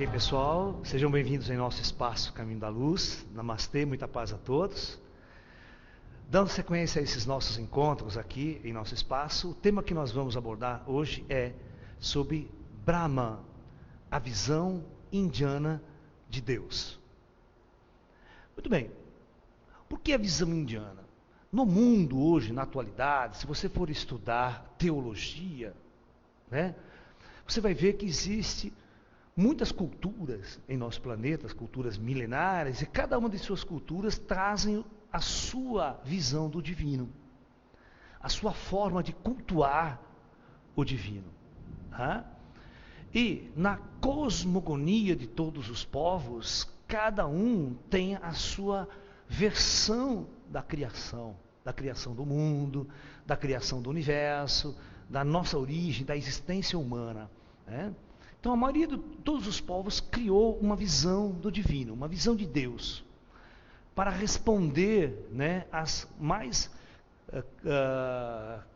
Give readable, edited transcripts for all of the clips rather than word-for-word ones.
bem, pessoal? Sejam bem-vindos em nosso espaço Caminho da Luz. Namastê, muita paz a todos. Dando sequência a esses nossos encontros aqui em nosso espaço, o tema que nós vamos abordar hoje é sobre Brahma, a visão indiana de Deus. Muito bem, por que a visão indiana? No mundo hoje, na atualidade, se você for estudar teologia, você vai ver que existe muitas culturas em nosso planeta, as culturas milenares, e cada uma de suas culturas trazem a sua visão do divino, a sua forma de cultuar o divino. E na cosmogonia de todos os povos, cada um tem a sua versão da criação do mundo, da criação do universo, da nossa origem, da existência humana. Então a maioria de todos os povos criou uma visão do divino, uma visão de Deus, para responder às mais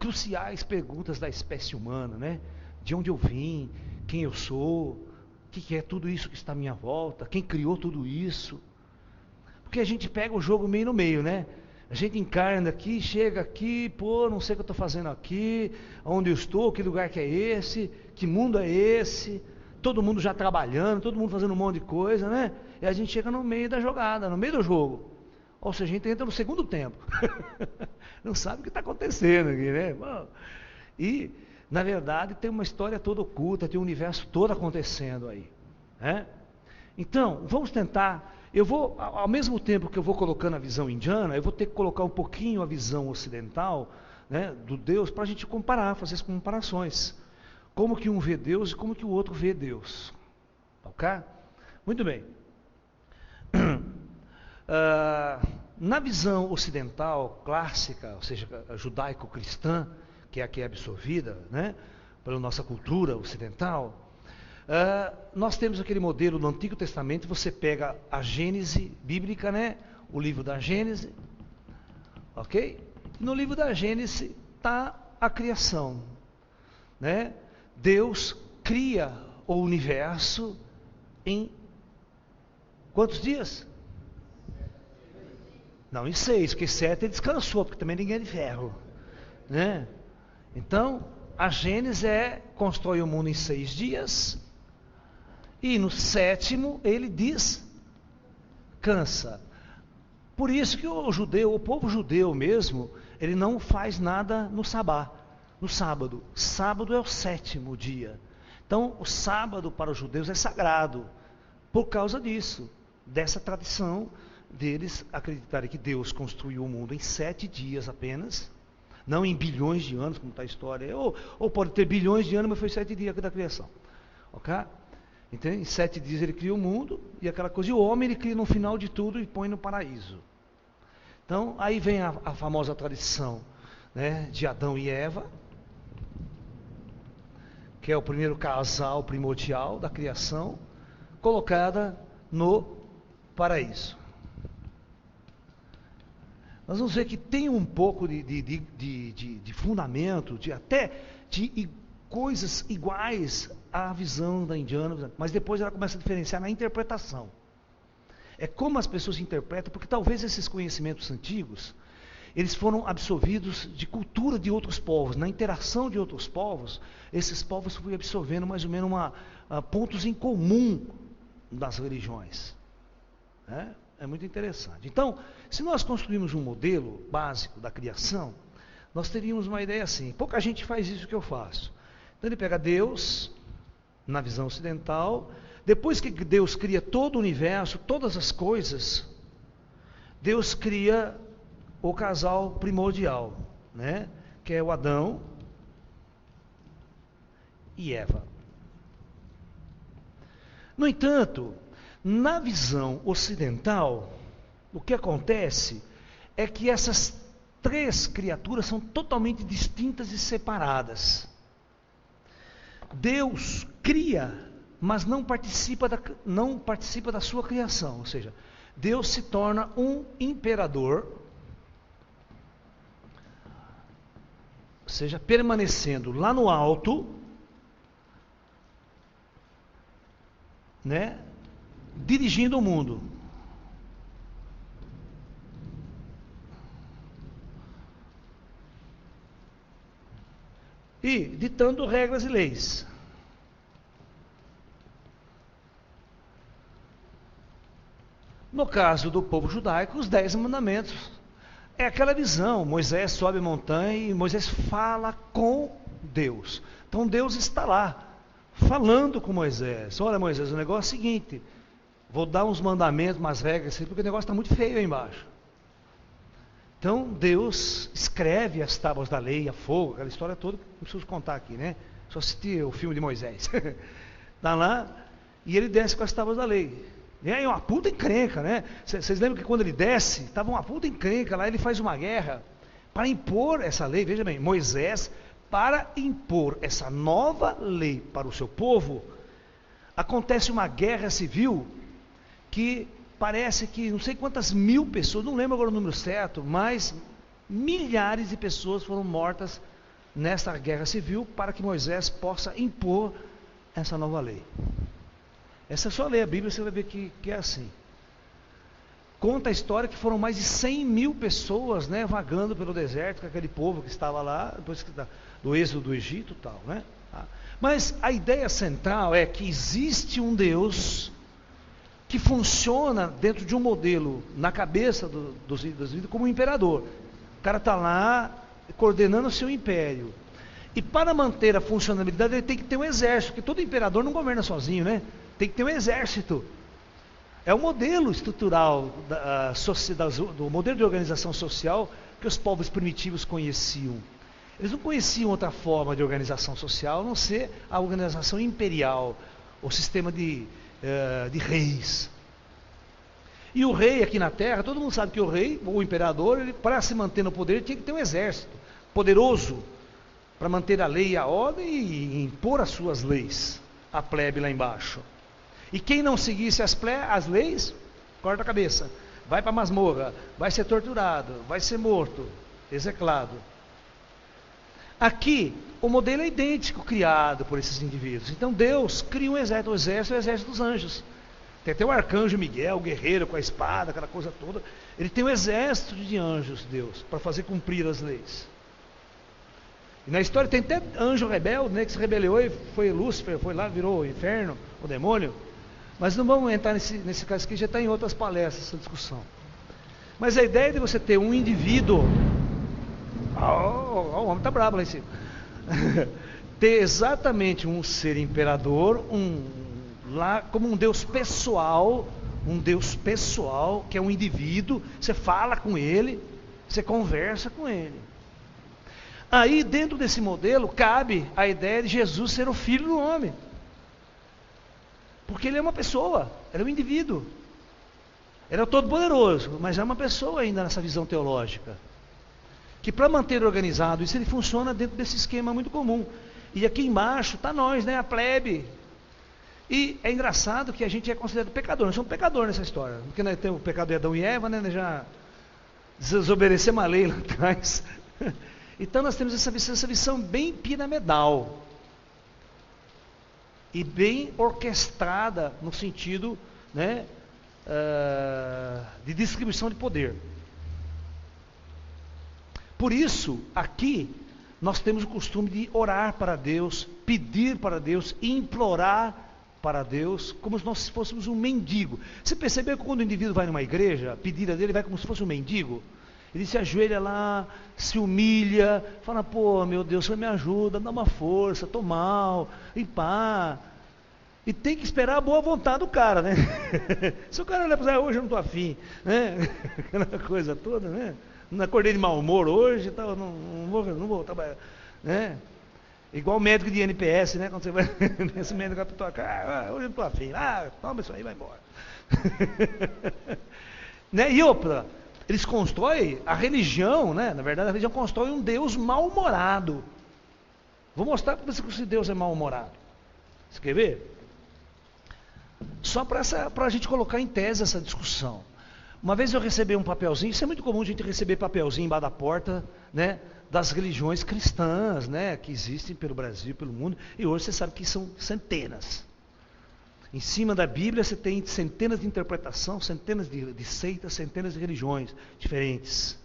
cruciais perguntas da espécie humana, de onde eu vim, quem eu sou, o que é tudo isso que está à minha volta, quem criou tudo isso. Porque a gente pega o jogo meio no meio, a gente encarna aqui, chega aqui, não sei o que eu estou fazendo aqui, onde eu estou, que lugar que é esse, que mundo é esse, todo mundo já trabalhando, todo mundo fazendo um monte de coisa, e a gente chega no meio da jogada, no meio do jogo, ou seja, a gente entra no segundo tempo, não sabe o que está acontecendo aqui, Bom, e, na verdade, tem uma história toda oculta, tem um universo todo acontecendo aí, Então, vamos tentar. Eu vou, ao mesmo tempo que eu vou colocando a visão indiana, eu vou ter que colocar um pouquinho a visão ocidental, do Deus, para a gente comparar, fazer as comparações. Como que um vê Deus e como que o outro vê Deus. Ok? Muito bem. Na visão ocidental, clássica, ou seja, judaico-cristã, que é a que é absorvida, pela nossa cultura ocidental, nós temos aquele modelo no Antigo Testamento. Você pega a Gênese bíblica, o livro da Gênese, ok? No livro da Gênese está a criação, Deus cria o universo em quantos dias? Não, em 6, porque 7 ele descansou, porque também ninguém é de ferro, Então, a Gênese constrói o mundo em 6 dias, e no 7º ele descansa. Por isso que o povo judeu mesmo, ele não faz nada no sábado. Sábado é o 7º dia. Então o sábado para os judeus é sagrado, por causa disso, dessa tradição deles acreditarem que Deus construiu o mundo em 7 dias apenas, não em bilhões de anos, como está a história, ou pode ter bilhões de anos, mas foi 7 dias da criação, ok? Então, em 7 dias ele cria o mundo, e aquela coisa, e o homem ele cria no final de tudo e põe no paraíso. Então, aí vem a famosa tradição, de Adão e Eva, que é o primeiro casal primordial da criação, colocada no paraíso. Nós vamos ver que tem um pouco de fundamento, até de coisas iguais à visão da indiana, mas depois ela começa a diferenciar na interpretação. É como as pessoas interpretam, porque talvez esses conhecimentos antigos, eles foram absorvidos de cultura de outros povos. Na interação de outros povos, esses povos foram absorvendo mais ou menos pontos em comum das religiões. É muito interessante. Então, se nós construirmos um modelo básico da criação, nós teríamos uma ideia assim. Pouca gente faz isso que eu faço. Então ele pega Deus, na visão ocidental, depois que Deus cria todo o universo, todas as coisas, Deus cria o casal primordial, que é o Adão e Eva. No entanto, na visão ocidental, o que acontece é que essas 3 criaturas são totalmente distintas e separadas. Deus cria, mas não participa da sua criação, ou seja, Deus se torna um imperador, ou seja, permanecendo lá no alto, né, dirigindo o mundo. E ditando regras e leis. No caso do povo judaico, os 10 mandamentos. É aquela visão, Moisés sobe a montanha e Moisés fala com Deus. Então Deus está lá, falando com Moisés. Olha, Moisés, o negócio é o seguinte, vou dar uns mandamentos, umas regras, porque o negócio está muito feio aí embaixo. Então Deus escreve as tábuas da lei, a fogo, aquela história toda, não preciso contar aqui, né? Só assistir o filme de Moisés. Está lá, e ele desce com as tábuas da lei. E aí uma puta encrenca, né? Vocês lembram que quando ele desce, estava uma puta encrenca lá, ele faz uma guerra para impor essa lei. Veja bem, Moisés, para impor essa nova lei para o seu povo, acontece uma guerra civil que parece que não sei quantas mil pessoas, não lembro agora o número certo, mas milhares de pessoas foram mortas nessa guerra civil para que Moisés possa impor essa nova lei. Essa é só ler a Bíblia, você vai ver que é assim. Conta a história que foram mais de 100 mil pessoas, né, vagando pelo deserto, com aquele povo que estava lá, depois do êxodo do Egito e tal, né? Mas a ideia central é que existe um Deus que funciona dentro de um modelo, na cabeça dos indivíduos, como um imperador. O cara está lá coordenando o seu império. E para manter a funcionalidade, ele tem que ter um exército, porque todo imperador não governa sozinho, né? Tem que ter um exército. É o modelo estrutural do modelo de organização social que os povos primitivos conheciam. Eles não conheciam outra forma de organização social, a não ser a organização imperial, o sistema de reis. E o rei aqui na terra, todo mundo sabe que o rei, ou o imperador, ele, para se manter no poder, ele tinha que ter um exército poderoso para manter a lei e a ordem e impor as suas leis, a plebe lá embaixo. E quem não seguisse as leis, corta a cabeça, vai para a masmorra, vai ser torturado, vai ser morto, execrado. Aqui, o modelo é idêntico, criado por esses indivíduos. Então Deus cria um exército, o exército dos anjos. Tem até o arcanjo Miguel, o guerreiro com a espada, aquela coisa toda. Ele tem um exército de anjos, Deus, para fazer cumprir as leis. E na história tem até anjo rebelde, né, que se rebelou e foi Lúcifer, foi lá, virou o inferno, o demônio. Mas não vamos entrar nesse caso aqui, já está em outras palestras essa discussão. Mas a ideia de você ter um indivíduo, o homem está bravo lá em cima, ter exatamente um ser imperador, lá como um Deus pessoal, que é um indivíduo, você fala com ele, você conversa com ele. Aí dentro desse modelo cabe a ideia de Jesus ser o Filho do homem. Porque ele é uma pessoa, ele é um indivíduo. Ele é o Todo-Poderoso, mas é uma pessoa ainda nessa visão teológica. Que para manter organizado isso, ele funciona dentro desse esquema muito comum. E aqui embaixo está nós, né, a plebe. E é engraçado que a gente é considerado pecador, nós somos pecadores nessa história. Porque nós temos o pecado de Adão e Eva, né, nós já desobedecemos a lei lá atrás. Então nós temos essa visão bem piramidal. E bem orquestrada no sentido, né, de distribuição de poder. Por isso, aqui, nós temos o costume de orar para Deus, pedir para Deus, implorar para Deus, como se nós fôssemos um mendigo. Você percebeu que quando o indivíduo vai numa igreja, pedir a Deus, ele vai como se fosse um mendigo? Ele se ajoelha lá, se humilha, fala, pô, meu Deus, Senhor me ajuda, dá uma força, estou mal, e pá. E tem que esperar a boa vontade do cara, né? Se o cara olhar para você, hoje eu não estou afim, né? Aquela coisa toda, né? Não acordei de mau humor hoje, então não vou trabalhar, né? Igual o médico de NPS, né? Quando você vai nesse médico vai para tua cara, hoje eu não estou afim, toma isso aí, vai embora. Né? E outra, eles constroem a religião, né? Na verdade a religião constrói um Deus mal-humorado. Vou mostrar para você que esse Deus é mal-humorado. Você quer ver? Só para a gente colocar em tese essa discussão. Uma vez eu recebi um papelzinho, isso é muito comum a gente receber papelzinho embaixo da porta, né, das religiões cristãs, né, que existem pelo Brasil, pelo mundo, e hoje você sabe que são centenas. Em cima da Bíblia você tem centenas de interpretações, centenas de seitas, centenas de religiões diferentes.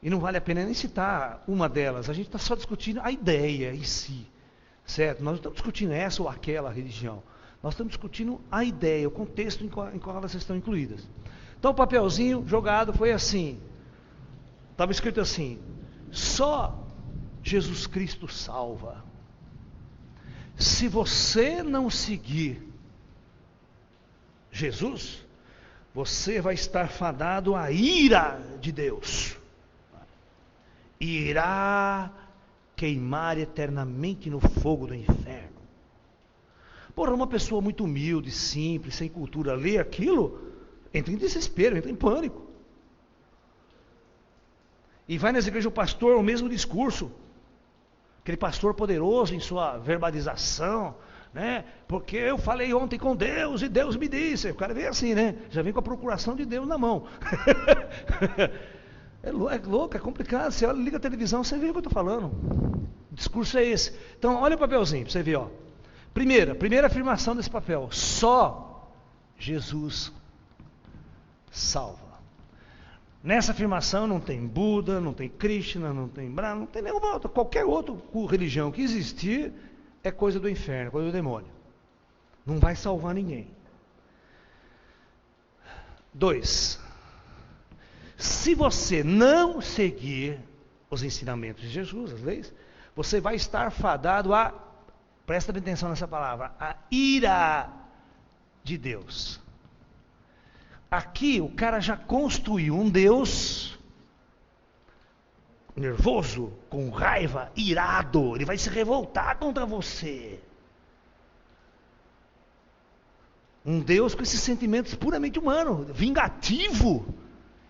E não vale a pena nem citar uma delas, a gente está só discutindo a ideia em si, certo? Nós não estamos discutindo essa ou aquela religião, nós estamos discutindo a ideia, o contexto em qual elas estão incluídas. Então o papelzinho jogado foi assim, estava escrito assim: só Jesus Cristo salva. Se você não seguir Jesus, você vai estar fadado à ira de Deus. E irá queimar eternamente no fogo do inferno. Porra, uma pessoa muito humilde, simples, sem cultura, lê aquilo, entra em desespero, entra em pânico. E vai nas igrejas o pastor, o mesmo discurso. Aquele pastor poderoso em sua verbalização, né? Porque eu falei ontem com Deus e Deus me disse. O cara vem assim, né? Já vem com a procuração de Deus na mão. É louco, é complicado. Você olha, liga a televisão, você vê o que eu estou falando. O discurso é esse. Então, olha o papelzinho para você ver. Ó. Primeira afirmação desse papel: só Jesus salva. Nessa afirmação não tem Buda, não tem Krishna, não tem Brahma, não tem nenhuma outra. Qualquer outra religião que existir é coisa do inferno, coisa do demônio. Não vai salvar ninguém. 2. Se você não seguir os ensinamentos de Jesus, as leis, você vai estar fadado a, presta atenção nessa palavra, a ira de Deus. Aqui o cara já construiu um Deus nervoso, com raiva, irado. Ele vai se revoltar contra você. Um Deus com esses sentimentos puramente humanos, vingativo.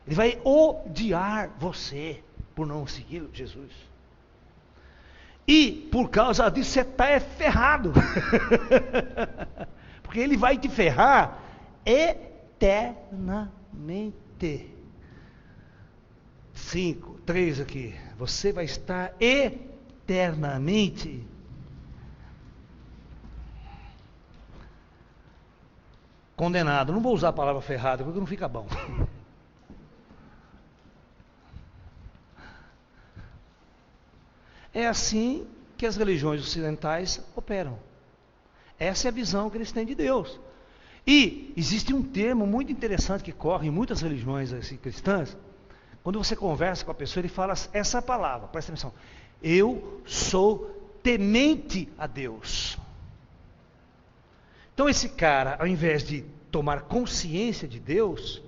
Ele vai odiar você por não seguir Jesus. E por causa disso você está ferrado. Porque ele vai te ferrar eternamente. 3 aqui. Você vai estar eternamente condenado. Não vou usar a palavra ferrado porque não fica bom. É assim que as religiões ocidentais operam. Essa é a visão que eles têm de Deus. E existe um termo muito interessante que corre em muitas religiões assim, cristãs. Quando você conversa com a pessoa, ele fala essa palavra, presta atenção: eu sou temente a Deus. Então esse cara, ao invés de tomar consciência de Deus,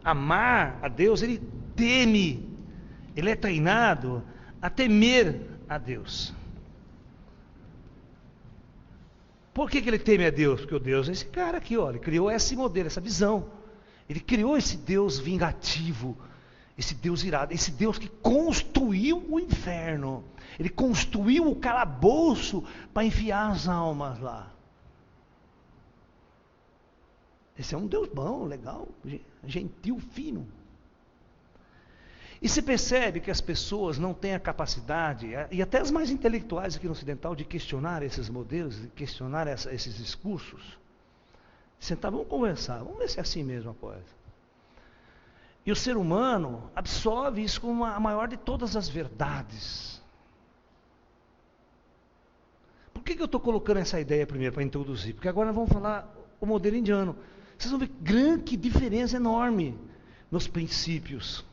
amar a Deus, ele teme, ele é treinado a temer a Deus. Por que ele teme a Deus? Porque o Deus é esse cara aqui, ó, ele criou esse modelo, essa visão. Ele criou esse Deus vingativo, esse Deus irado, esse Deus que construiu o inferno. Ele construiu o calabouço para enfiar as almas lá. Esse é um Deus bom, legal, gentil, fino. E se percebe que as pessoas não têm a capacidade, e até as mais intelectuais aqui no Ocidental, de questionar esses modelos, de questionar esses discursos. Sentar, vamos conversar, vamos ver se é assim mesmo a coisa. E o ser humano absorve isso como a maior de todas as verdades. Por que eu estou colocando essa ideia primeiro para introduzir? Porque agora nós vamos falar o modelo indiano. Vocês vão ver grande diferença enorme nos princípios.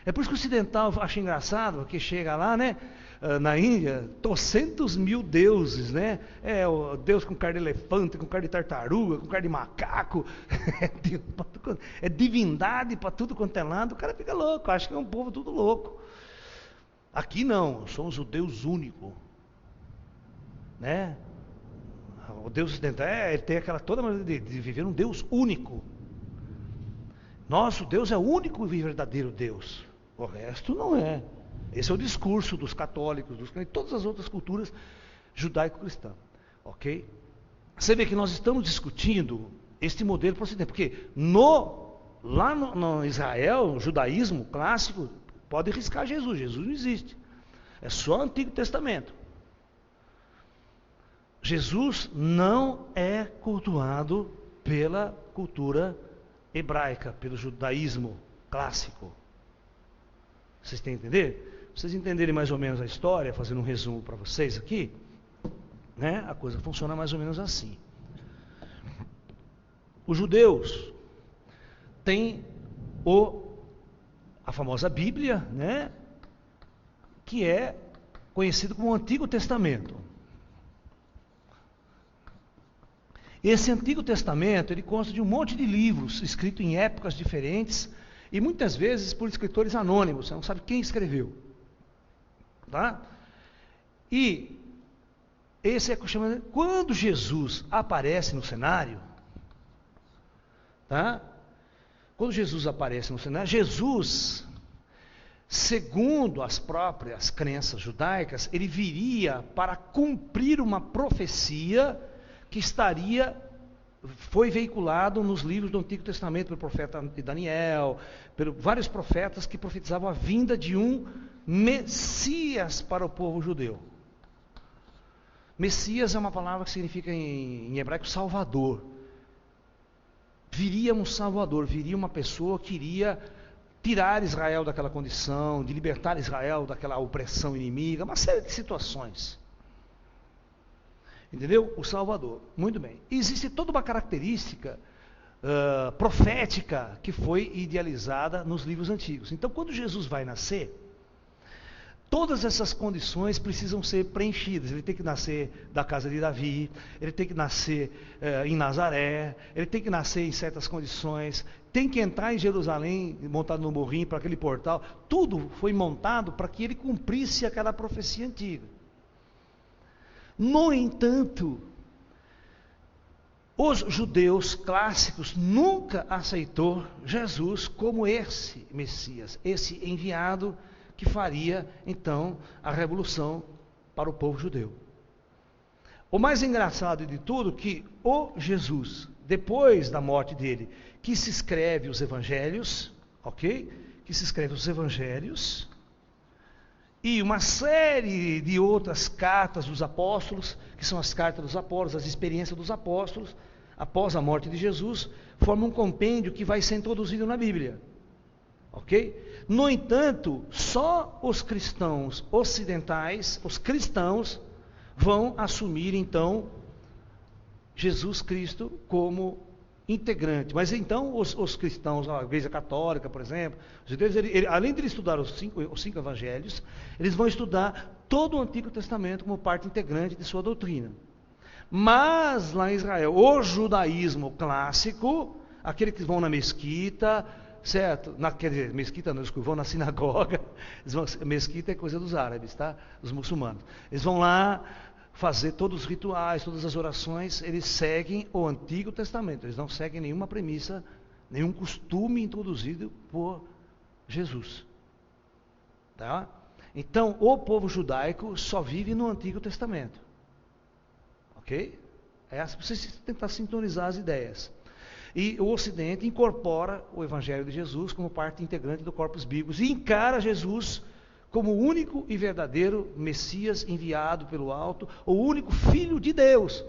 É por isso que o ocidental acha engraçado, porque chega lá, né, na Índia, 200.000 deuses, né? É o Deus com cara de elefante, com cara de tartaruga, com cara de macaco, é divindade para tudo quanto é lado. O cara fica louco, acha que é um povo tudo louco. Aqui não, somos o Deus único, né? O Deus ocidental, ele tem aquela toda maneira de viver um Deus único. Nosso Deus é o único e verdadeiro Deus. O resto não é. Esse é o discurso dos católicos, de todas as outras culturas judaico-cristãs. Ok? Você vê que nós estamos discutindo este modelo para o Ocidente. Porque lá no Israel, no judaísmo clássico, pode riscar Jesus. Jesus não existe. É só o Antigo Testamento. Jesus não é cultuado pela cultura hebraica, pelo judaísmo clássico. Vocês têm que entender? Pra vocês entenderem mais ou menos a história, fazendo um resumo para vocês aqui, né? A coisa funciona mais ou menos assim. Os judeus têm a famosa Bíblia, né? Que é conhecido como o Antigo Testamento. Esse Antigo Testamento, ele consta de um monte de livros escritos em épocas diferentes e muitas vezes por escritores anônimos, você não sabe quem escreveu. Tá? E esse é chamado, quando Jesus aparece no cenário, tá? Quando Jesus aparece no cenário, Jesus, segundo as próprias crenças judaicas, ele viria para cumprir uma profecia que foi veiculado nos livros do Antigo Testamento pelo profeta Daniel, por vários profetas que profetizavam a vinda de um Messias para o povo judeu. Messias é uma palavra que significa em hebraico Salvador. Viria um Salvador, viria uma pessoa que iria tirar Israel daquela condição, de libertar Israel daquela opressão inimiga, uma série de situações. Entendeu? O Salvador. Muito bem. Existe toda uma característica profética que foi idealizada nos livros antigos. Então, quando Jesus vai nascer, todas essas condições precisam ser preenchidas. Ele tem que nascer da casa de Davi, ele tem que nascer em Nazaré, ele tem que nascer em certas condições, tem que entrar em Jerusalém, montado no morrinho, para aquele portal. Tudo foi montado para que ele cumprisse aquela profecia antiga. No entanto, os judeus clássicos nunca aceitou Jesus como esse Messias, esse enviado que faria então a revolução para o povo judeu. O mais engraçado de tudo que o Jesus, depois da morte dele, que se escreve os evangelhos, ok? Que se escreve os evangelhos, e uma série de outras cartas dos apóstolos, que são as cartas dos apóstolos, as experiências dos apóstolos, após a morte de Jesus, formam um compêndio que vai ser introduzido na Bíblia. Ok? No entanto, só os cristãos ocidentais, os cristãos, vão assumir então Jesus Cristo como integrante. Mas então os cristãos, a Igreja Católica, por exemplo, os judeus, além de estudar os cinco evangelhos, eles vão estudar todo o Antigo Testamento como parte integrante de sua doutrina. Mas lá em Israel, o judaísmo clássico, aqueles que vão na mesquita, certo? Quer dizer, mesquita não, vão na sinagoga, mesquita é coisa dos árabes, tá? Dos muçulmanos. Eles vão lá fazer todos os rituais, todas as orações, eles seguem o Antigo Testamento, eles não seguem nenhuma premissa, nenhum costume introduzido por Jesus. Tá? Então, o povo judaico só vive no Antigo Testamento. Ok? É para vocês tentar sintonizar as ideias. E o Ocidente incorpora o Evangelho de Jesus como parte integrante do corpus bíblico e encara Jesus como o único e verdadeiro Messias enviado pelo alto, o único Filho de Deus,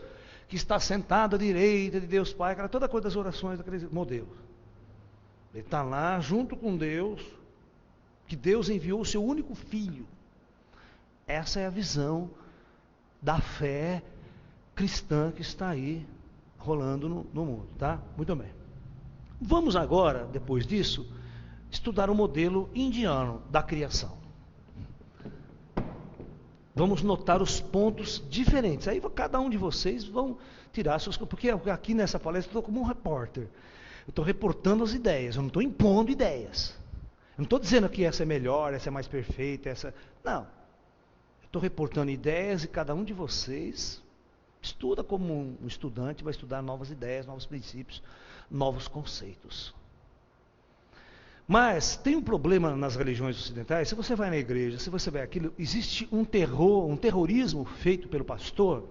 que está sentado à direita de Deus Pai, aquela toda coisa das orações daquele modelo. Ele está lá junto com Deus, que Deus enviou o seu único Filho. Essa é a visão da fé cristã que está aí rolando no mundo, tá? Muito bem. Vamos agora, depois disso, estudar o modelo indiano da criação. Vamos notar os pontos diferentes. Aí cada um de vocês vão tirar suas... Porque aqui nessa palestra eu estou como um repórter. Eu estou reportando as ideias, eu não estou impondo ideias. Eu não estou dizendo que essa é melhor, essa é mais perfeita, essa... Não. Eu estou reportando ideias e cada um de vocês estuda como um estudante, vai estudar novas ideias, novos princípios, novos conceitos. Mas tem um problema nas religiões ocidentais. Se você vai na igreja, se você vai aquilo, existe um terrorismo feito pelo pastor,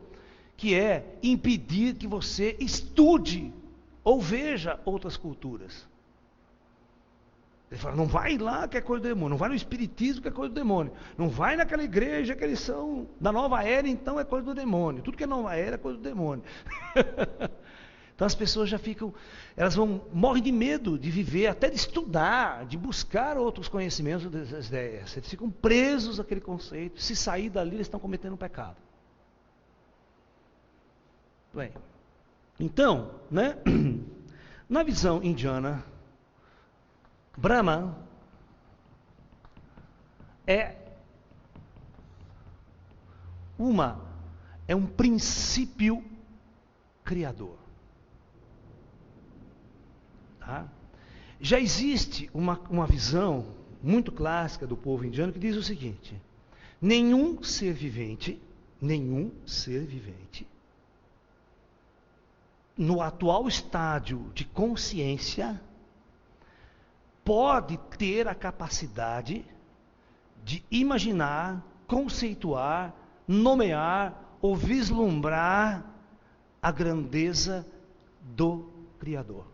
que é impedir que você estude ou veja outras culturas. Ele fala, não vai lá que é coisa do demônio, não vai no espiritismo que é coisa do demônio, não vai naquela igreja que eles são da nova era, então é coisa do demônio, tudo que é nova era é coisa do demônio. Então as pessoas já ficam, morrem de medo de viver, até de estudar, de buscar outros conhecimentos dessas ideias. Eles ficam presos àquele conceito, se sair dali eles estão cometendo um pecado. Bem, então, né, na visão indiana, Brahma é um princípio criador. Tá? Já existe uma visão muito clássica do povo indiano que diz o seguinte: nenhum ser vivente, no atual estágio de consciência, pode ter a capacidade de imaginar, conceituar, nomear ou vislumbrar a grandeza do Criador.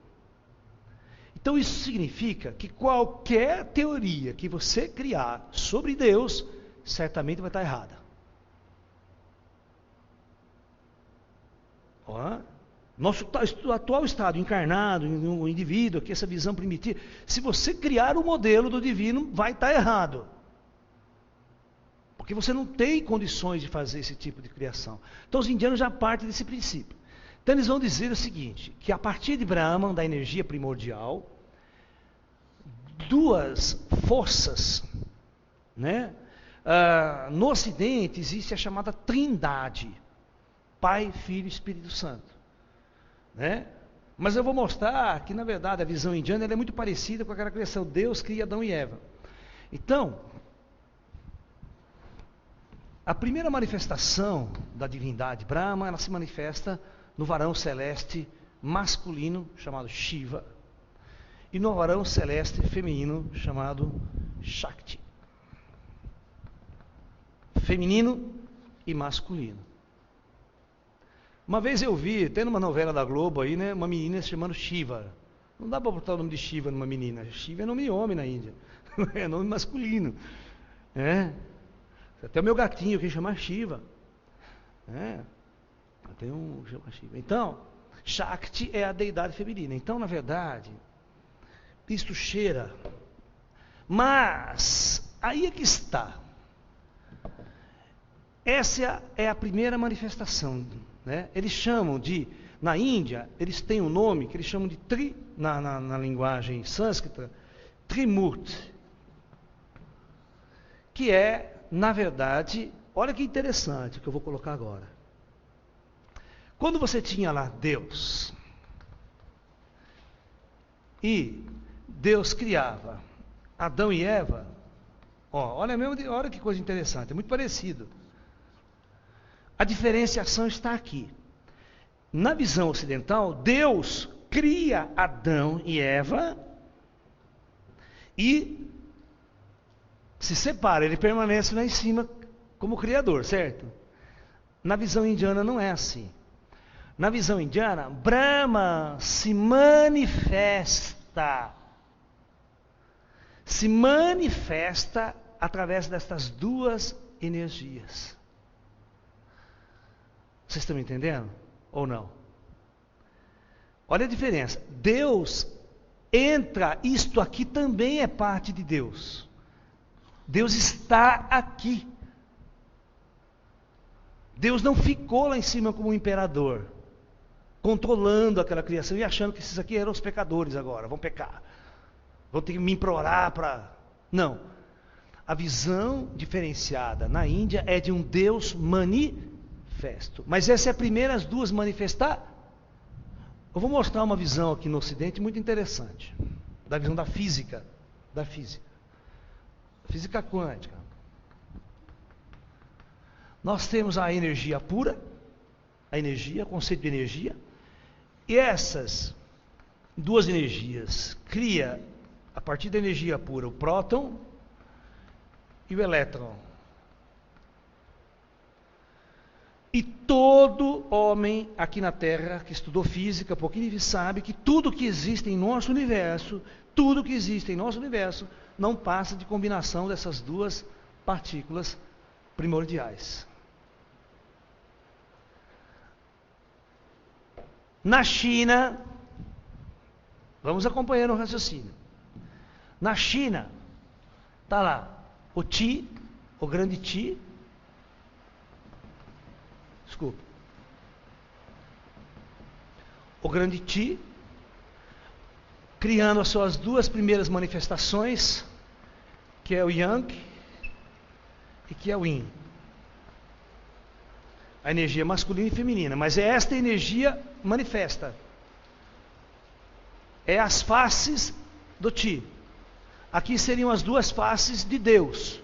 Então isso significa que qualquer teoria que você criar sobre Deus, certamente vai estar errada. Nosso atual estado encarnado, no indivíduo, aqui essa visão primitiva, se você criar o modelo do divino, vai estar errado. Porque você não tem condições de fazer esse tipo de criação. Então os indianos já partem desse princípio. Então eles vão dizer o seguinte, que a partir de Brahman, da energia primordial, duas forças, né? No Ocidente existe a chamada Trindade, Pai, Filho e Espírito Santo. Né? Mas eu vou mostrar que, na verdade, a visão indiana é muito parecida com aquela criação. Deus cria Adão e Eva. Então, a primeira manifestação da divindade Brahma, ela se manifesta no varão celeste masculino, chamado Shiva, e no varão celeste feminino, chamado Shakti. Feminino e masculino. Uma vez eu vi, até numa novela da Globo aí, né, uma menina se chamando Shiva. Não dá para botar o nome de Shiva numa menina. Shiva é nome de homem na Índia. É nome masculino. Até o meu gatinho que chama Shiva. Tem um que chama Shiva. Então, Shakti é a deidade feminina. Então, na verdade, isto cheira. Mas, aí é que está. Essa é a primeira manifestação. Né? Eles chamam de, na Índia, eles têm um nome que eles chamam de na linguagem sânscrita, Trimurti, que é, na verdade, olha que interessante que eu vou colocar agora. Quando você tinha lá Deus, e Deus criava Adão e Eva, olha que coisa interessante, é muito parecido. A diferenciação está aqui. Na visão ocidental, Deus cria Adão e Eva e se separa, ele permanece lá em cima como criador, certo? Na visão indiana não é assim. Na visão indiana, Brahma se manifesta através destas duas energias. Vocês estão me entendendo? Ou não? Olha a diferença. Deus entra, isto aqui também é parte de Deus. Deus está aqui. Deus não ficou lá em cima como um imperador, controlando aquela criação e achando que esses aqui eram os pecadores agora, vão pecar. Vão ter que me implorar para... Não. A visão diferenciada na Índia é de um Deus manifesto. Mas essa é a primeira das duas manifestar. Eu vou mostrar uma visão aqui no Ocidente muito interessante, da visão da física, física quântica. Nós temos a energia pura, o conceito de energia, e essas duas energias cria, a partir da energia pura, o próton e o elétron. E todo homem aqui na Terra que estudou física, pouquinho sabe que tudo que existe em nosso universo, tudo que existe em nosso universo, não passa de combinação dessas duas partículas primordiais. Na China, vamos acompanhando o raciocínio. Na China, está lá o Qi, o grande Qi, o grande Qi, criando as suas duas primeiras manifestações, que é o Yang e que é o Yin. A energia masculina e feminina, mas é esta energia manifesta. É as faces do Qi. Aqui seriam as duas faces de Deus.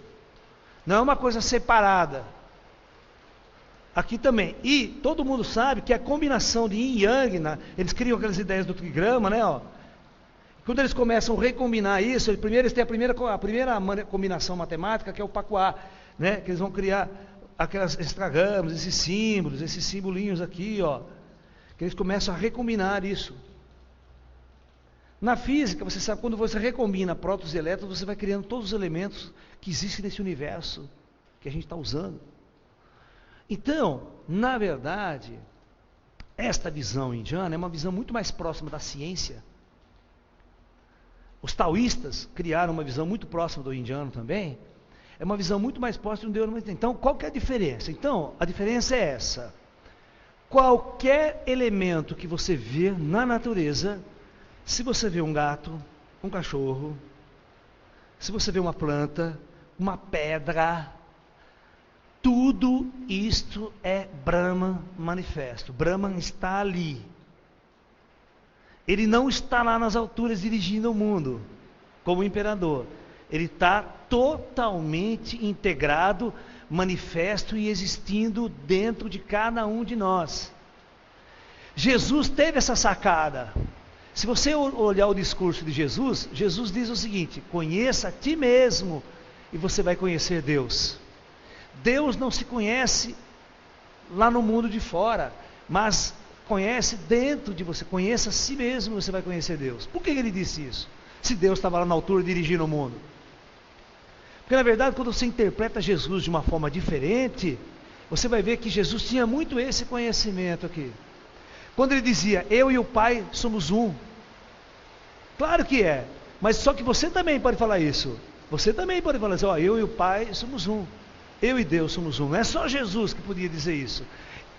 Não é uma coisa separada. Aqui também. E todo mundo sabe que a combinação de Yin e Yang, eles criam aquelas ideias do trigrama, né? Ó. Quando eles começam a recombinar isso, primeiro eles têm a primeira combinação matemática, que é o Pacuá, né? Que eles vão criar aquelas estragramas, esses símbolos, esses simbolinhos aqui, ó. Que eles começam a recombinar isso. Na física, você sabe, quando você recombina prótons e elétrons, você vai criando todos os elementos que existem nesse universo que a gente está usando. Então, na verdade, esta visão indiana é uma visão muito mais próxima da ciência. Os taoístas criaram uma visão muito próxima do indiano também. É uma visão muito mais próxima do indiano. Então, qual que é a diferença? Então, a diferença é essa. Qualquer elemento que você vê na natureza, se você vê um gato, um cachorro, se você vê uma planta, uma pedra, tudo isto é Brahman manifesto. Brahman está ali. Ele não está lá nas alturas dirigindo o mundo, como imperador. Ele está totalmente integrado, manifesto e existindo dentro de cada um de nós. Jesus teve essa sacada. Se você olhar o discurso de Jesus, Jesus diz o seguinte: conheça a ti mesmo e você vai conhecer Deus. Deus não se conhece lá no mundo de fora, mas conhece dentro de você. Conheça a si mesmo e você vai conhecer Deus. Por que ele disse isso? Se Deus estava lá na altura dirigindo o mundo. Porque na verdade, quando você interpreta Jesus de uma forma diferente, você vai ver que Jesus tinha muito esse conhecimento aqui. Quando ele dizia, eu e o Pai somos um. Claro que é, mas só que você também pode falar isso. Você também pode falar assim, ó, eu e o Pai somos um. Eu e Deus somos um. Não é só Jesus que podia dizer isso.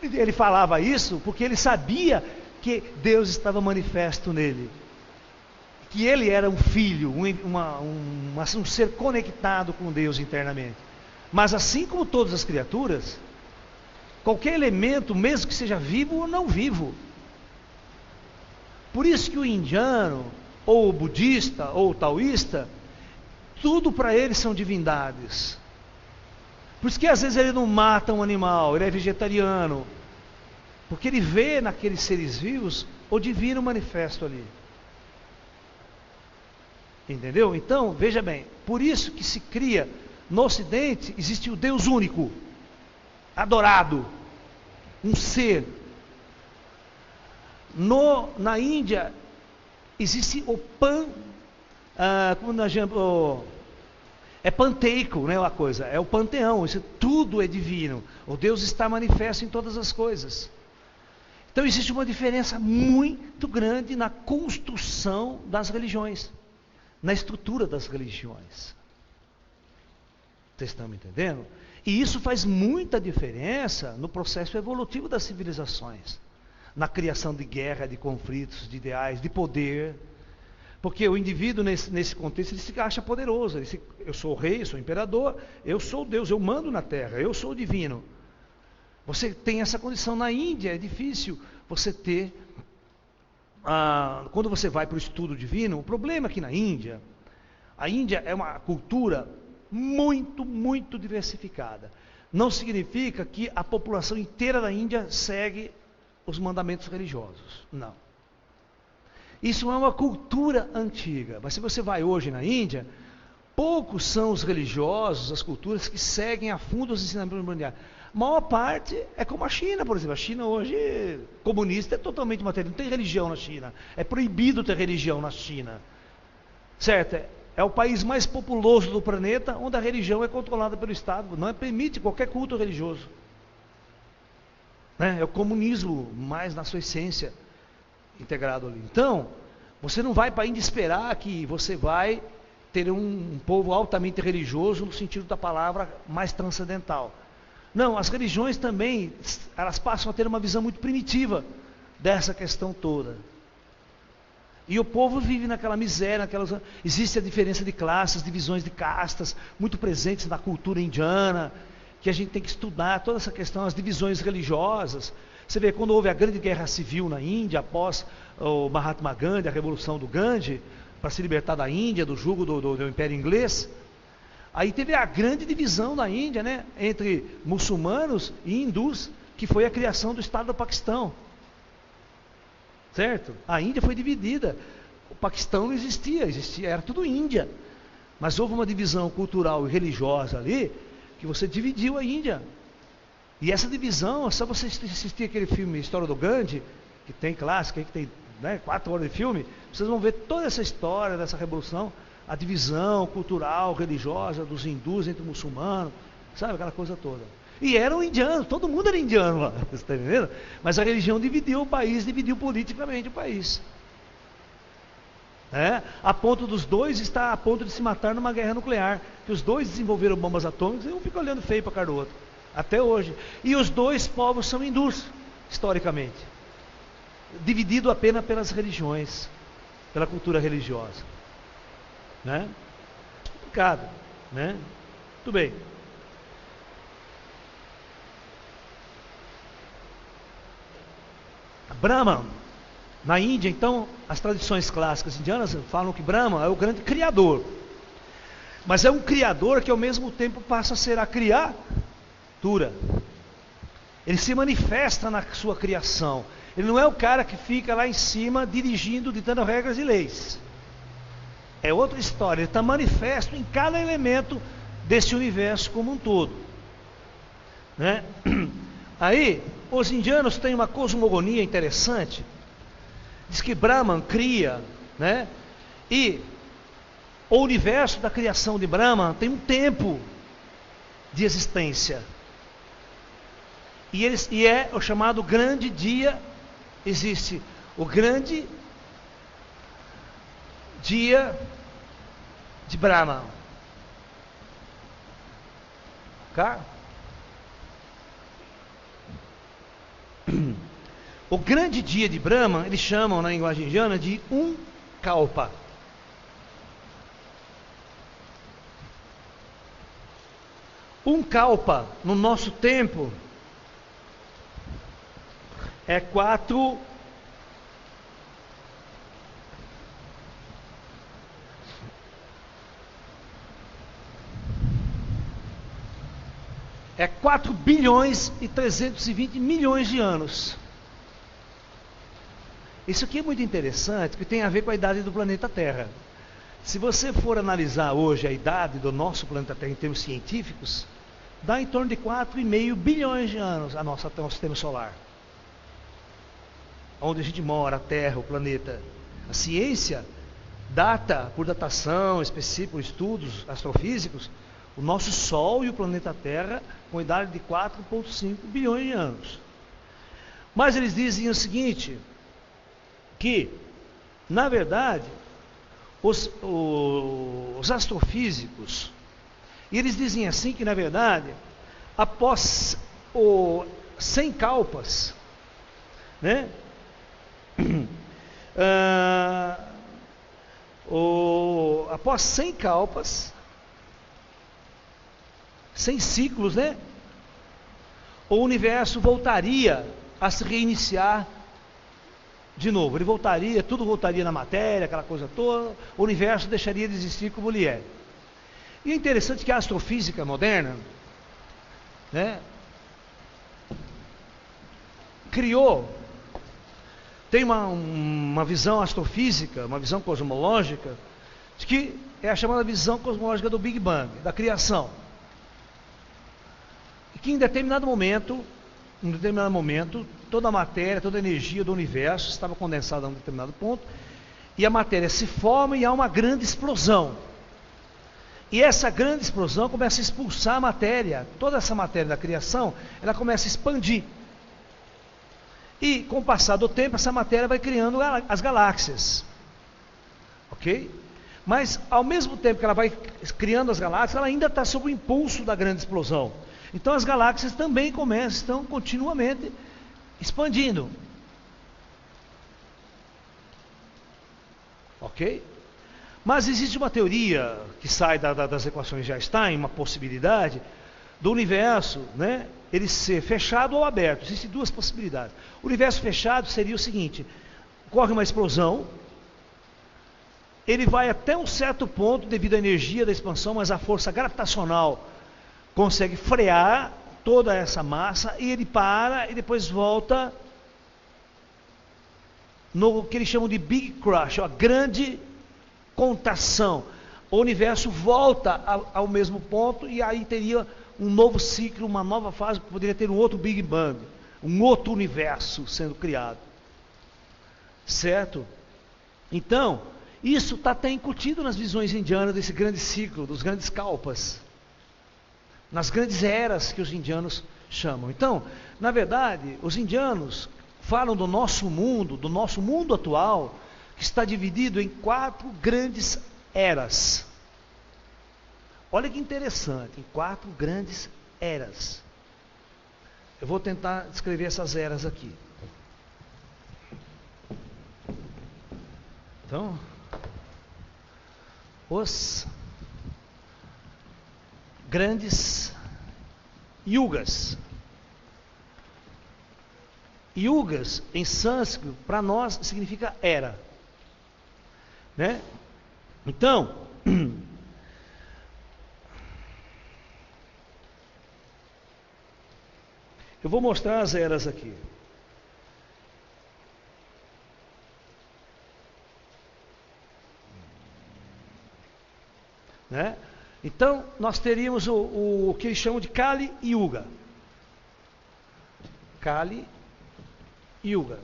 Ele falava isso porque ele sabia que Deus estava manifesto nele. Que ele era um filho, um ser conectado com Deus internamente. Mas assim como todas as criaturas, qualquer elemento, mesmo que seja vivo ou não vivo. Por isso que o indiano, ou o budista, ou o taoísta, tudo para eles são divindades. Por isso que às vezes ele não mata um animal, ele é vegetariano. Porque ele vê naqueles seres vivos o divino manifesto ali. Entendeu? Então, veja bem, por isso que se cria, no Ocidente, existe o Deus único, adorado, um ser. Na Índia, existe o é panteico, né, a coisa, é o panteão, isso tudo é divino. O Deus está manifesto em todas as coisas. Então existe uma diferença muito grande na construção das religiões, na estrutura das religiões. Vocês estão me entendendo? E isso faz muita diferença no processo evolutivo das civilizações, na criação de guerra, de conflitos, de ideais, de poder. Porque o indivíduo nesse contexto, ele se acha poderoso. Eu sou o rei, eu sou o imperador, eu sou Deus, eu mando na terra, eu sou o divino. Você tem essa condição. Na Índia é difícil você ter, quando você vai para o estudo divino, o problema aqui na Índia, a Índia é uma cultura muito, muito diversificada. Não significa que a população inteira da Índia segue os mandamentos religiosos, não. Isso é uma cultura antiga, mas se você vai hoje na Índia, Poucos são os religiosos, as culturas que seguem a fundo os ensinamentos primordiais. A maior parte é como a China, por exemplo. A China hoje, comunista, é totalmente material. Não tem religião na China. É proibido ter religião na China. Certo? É o país mais populoso do planeta, onde a religião é controlada pelo Estado. Não permite qualquer culto religioso. É o comunismo, mais na sua essência, integrado ali. Então, você não vai para a Índia esperar que você vai ter um povo altamente religioso no sentido da palavra mais transcendental. Não, as religiões também, elas passam a ter uma visão muito primitiva dessa questão toda. E o povo vive naquela miséria, existe a diferença de classes, divisões de castas, muito presentes na cultura indiana, que a gente tem que estudar toda essa questão, as divisões religiosas. Você vê, quando houve a grande guerra civil na Índia, após o Mahatma Gandhi, a revolução do Gandhi, para se libertar da Índia, do jugo do Império Inglês, aí teve a grande divisão na Índia, né, entre muçulmanos e hindus, que foi a criação do Estado do Paquistão. Certo? A Índia foi dividida. O Paquistão não existia, era tudo Índia. Mas houve uma divisão cultural e religiosa ali, que você dividiu a Índia. E essa divisão, só você assistir aquele filme História do Gandhi, que tem clássico, que tem 4 horas de filme, vocês vão ver toda essa história dessa revolução, a divisão cultural, religiosa dos hindus entre os muçulmanos, sabe, aquela coisa toda. E eram indianos, todo mundo era indiano lá, você está entendendo? Mas a religião dividiu o país, dividiu politicamente o país. A ponto dos dois estar a ponto de se matar numa guerra nuclear, que os dois desenvolveram bombas atômicas e um fica olhando feio para a cara do outro, até hoje. E os dois povos são hindus, historicamente, dividido apenas pelas religiões, pela cultura religiosa. Complicado, né? Tudo bem. Brahma, na Índia, então, as tradições clássicas indianas falam que Brahma é o grande criador. Mas é um criador que ao mesmo tempo passa a ser a criatura. Ele se manifesta na sua criação. Ele não é o cara que fica lá em cima dirigindo, ditando regras e leis. É outra história. Ele está manifesto em cada elemento desse universo como um todo. Aí, os indianos têm uma cosmogonia interessante. Diz que Brahman cria, e o universo da criação de Brahman tem um tempo de existência. E é o chamado grande dia. Existe o grande dia de Brahman. Tá? O grande dia de Brahma, eles chamam na linguagem indiana de Kalpa. Kalpa, no nosso tempo, é 4 bilhões e 320 milhões de anos. Isso aqui é muito interessante, porque tem a ver com a idade do planeta Terra. Se você for analisar hoje a idade do nosso planeta Terra em termos científicos, dá em torno de 4,5 bilhões de anos a nosso sistema solar. Onde a gente mora, a Terra, o planeta. A ciência data, por datação específica, por estudos astrofísicos, o nosso Sol e o planeta Terra com idade de 4,5 bilhões de anos. Mas eles dizem o seguinte, que, na verdade, os astrofísicos, e eles dizem assim que, na verdade, após 100 kalpas, após 100 kalpas, 100 ciclos, o universo voltaria a se reiniciar de novo. Ele voltaria, tudo voltaria na matéria, aquela coisa toda, o universo deixaria de existir como ele é. E é interessante que a astrofísica moderna, tem uma visão astrofísica, uma visão cosmológica, de que é a chamada visão cosmológica do Big Bang, da criação. Que em determinado momento, toda a matéria, toda a energia do universo estava condensada a um determinado ponto, e a matéria se forma e há uma grande explosão. E essa grande explosão começa a expulsar a matéria, toda essa matéria da criação, ela começa a expandir. E com o passar do tempo, essa matéria vai criando as galáxias. Ok? Mas ao mesmo tempo que ela vai criando as galáxias, ela ainda está sob o impulso da grande explosão. Então as galáxias também estão continuamente expandindo. Ok? Mas existe uma teoria que sai das equações de Einstein, uma possibilidade do universo, né, ele ser fechado ou aberto. Existem duas possibilidades. O universo fechado seria o seguinte: ocorre uma explosão, ele vai até um certo ponto devido à energia da expansão, mas a força gravitacional consegue frear toda essa massa e ele para e depois volta no que eles chamam de Big Crush, a grande contração. O universo volta ao mesmo ponto e aí teria um novo ciclo, uma nova fase, poderia ter um outro Big Bang, um outro universo sendo criado. Certo? Então, isso está até incutido nas visões indianas desse grande ciclo, dos grandes kalpas, nas grandes eras que os indianos chamam. Então, na verdade, os indianos falam do nosso mundo atual, que está dividido em 4 grandes eras. Olha que interessante, em 4 grandes eras. Eu vou tentar descrever essas eras aqui. Então, os grandes yugas. Yugas, em sânscrito, para nós significa era. Né? Então, eu vou mostrar as eras aqui. Né? Então, nós teríamos o que eles chamam de Kali Yuga. Kali Yuga.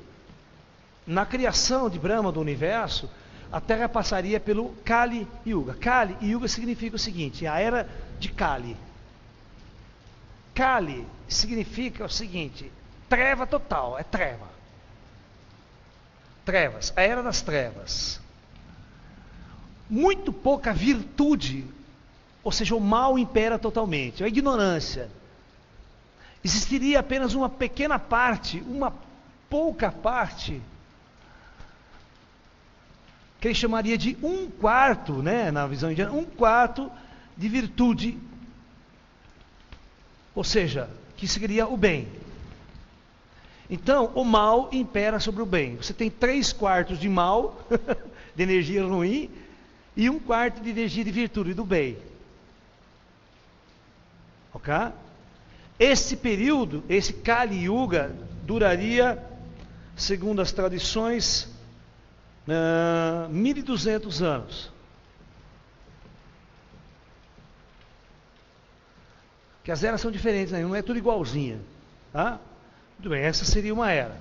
Na criação de Brahma do universo, a Terra passaria pelo Kali Yuga. Kali Yuga significa o seguinte: a era de Kali. Kali significa o seguinte: treva total, é treva. Trevas, a era das trevas. Muito pouca virtude, ou seja, o mal impera totalmente, a ignorância. Existiria apenas uma pequena parte, uma pouca parte, que ele chamaria de 1/4, né, na visão indiana, 1/4 de virtude, ou seja, que seria o bem. Então, o mal impera sobre o bem. Você tem 3/4 de mal, de energia ruim, e 1/4 de energia de virtude, do bem. Ok? Esse período, esse Kali Yuga, duraria, segundo as tradições, 1200 anos. Que as eras são diferentes, né? Não é tudo igualzinha. Tá? Muito bem, essa seria uma era.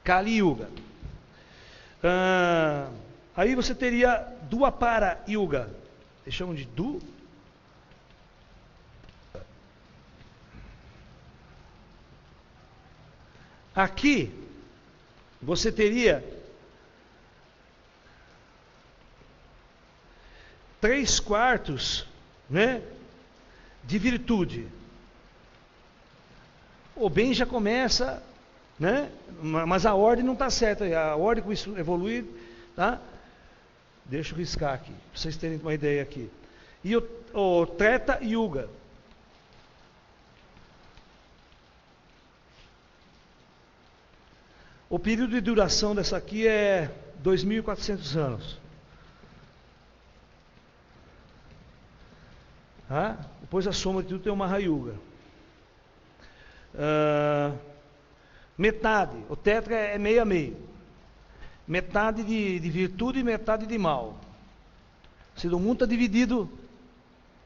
Kali Yuga. Aí você teria Dwapara Yuga. Eles chamam de Aqui, você teria 3/4, né, de virtude. O bem já começa, né, mas a ordem não está certa. A ordem com isso evoluir, tá? Deixa eu riscar aqui, para vocês terem uma ideia aqui. E o Treta Yuga. O período de duração dessa aqui é 2.400 anos. Depois a soma de tudo tem uma Mahayuga. Metade, o tetra é meio a meio. Metade de virtude e metade de mal. seja, o mundo está dividido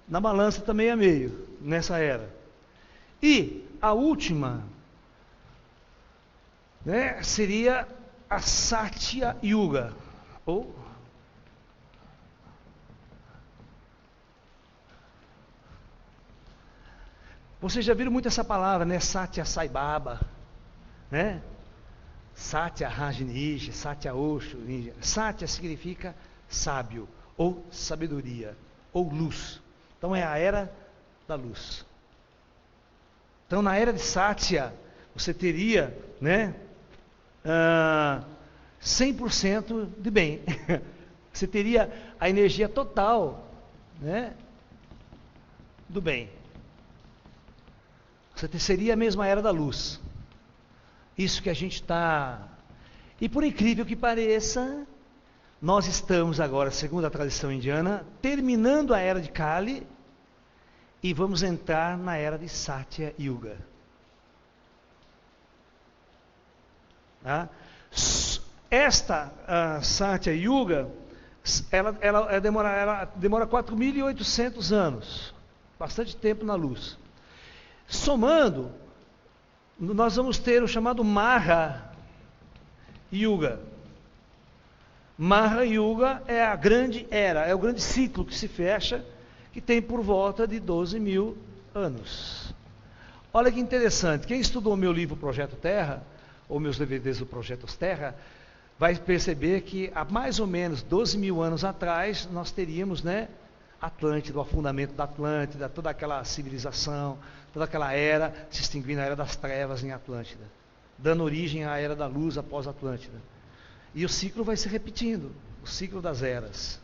na balança também a meio, nessa era. E a última, né, seria a Satya Yuga, ou vocês já viram muito essa palavra, né? Satya Sai Baba, né? Satya Rajneesh, Satya Osho. Satya significa sábio, ou sabedoria, ou luz. Então é a era da luz. Então na era de Satya, você teria, né, 100% de bem. Você teria a energia total, né, do bem. Você seria a mesma era da luz. Isso que a gente está... E por incrível que pareça, nós estamos agora, segundo a tradição indiana, terminando a era de Kali e vamos entrar na era de Satya Yuga. Tá? Esta Satya Yuga, ela demora 4.800 anos, bastante tempo na luz. Somando, nós vamos ter o chamado Maha Yuga. Maha Yuga é a grande era, é o grande ciclo que se fecha, que tem por volta de 12.000 anos. Olha que interessante, quem estudou meu livro Projeto Terra, ou meus DVDs do Projeto Terra, vai perceber que há mais ou menos 12.000 anos atrás, nós teríamos, né, Atlântida, o afundamento da Atlântida, toda aquela civilização, toda aquela era, se extinguindo a era das trevas em Atlântida, dando origem à era da luz após Atlântida. E o ciclo vai se repetindo, o ciclo das eras.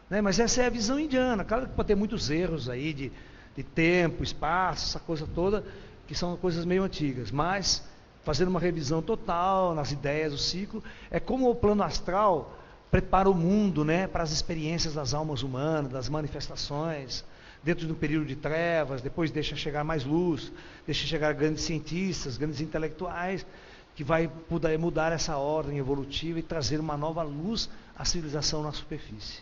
Né? Mas essa é a visão indiana. Claro que pode ter muitos erros aí de tempo, espaço, essa coisa toda, que são coisas meio antigas, mas fazendo uma revisão total nas ideias do ciclo, é como o plano astral prepara o mundo, né, para as experiências das almas humanas, das manifestações, dentro de um período de trevas, depois deixa chegar mais luz, deixa chegar grandes cientistas, grandes intelectuais, que vai poder mudar essa ordem evolutiva e trazer uma nova luz à civilização na superfície.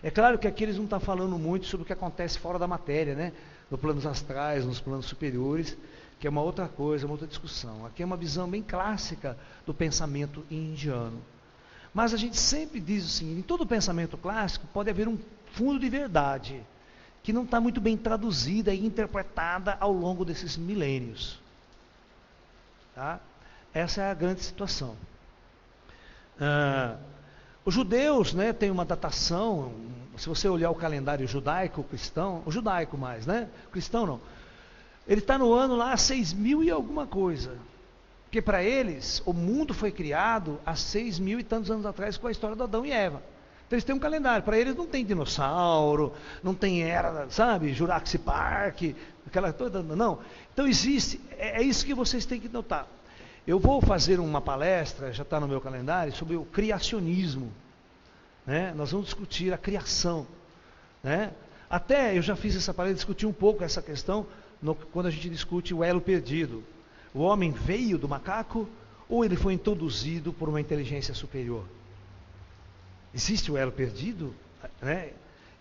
É claro que aqui eles não estão falando muito sobre o que acontece fora da matéria, né, nos planos astrais, nos planos superiores, que é uma outra coisa, uma outra discussão. Aqui é uma visão bem clássica do pensamento indiano. Mas a gente sempre diz o seguinte, em todo pensamento clássico pode haver um fundo de verdade, que não está muito bem traduzida e interpretada ao longo desses milênios. Tá? Essa é a grande situação. Os judeus, né, têm uma datação, se você olhar o calendário judaico, cristão, o judaico mais, né? O cristão não. Ele está no ano lá 6.000 e alguma coisa. Porque para eles, o mundo foi criado há 6.000 e tantos anos atrás com a história de Adão e Eva. Então eles têm um calendário. Para eles não tem dinossauro, não tem era, sabe, Jurassic Park, aquela toda, não. Então existe, é isso que vocês têm que notar. Eu vou fazer uma palestra, já está no meu calendário, sobre o criacionismo. Né? Nós vamos discutir a criação. Né? Até eu já fiz essa palestra, discuti um pouco essa questão, quando a gente discute o elo perdido. O homem veio do macaco ou ele foi introduzido por uma inteligência superior? Existe o elo perdido? Né?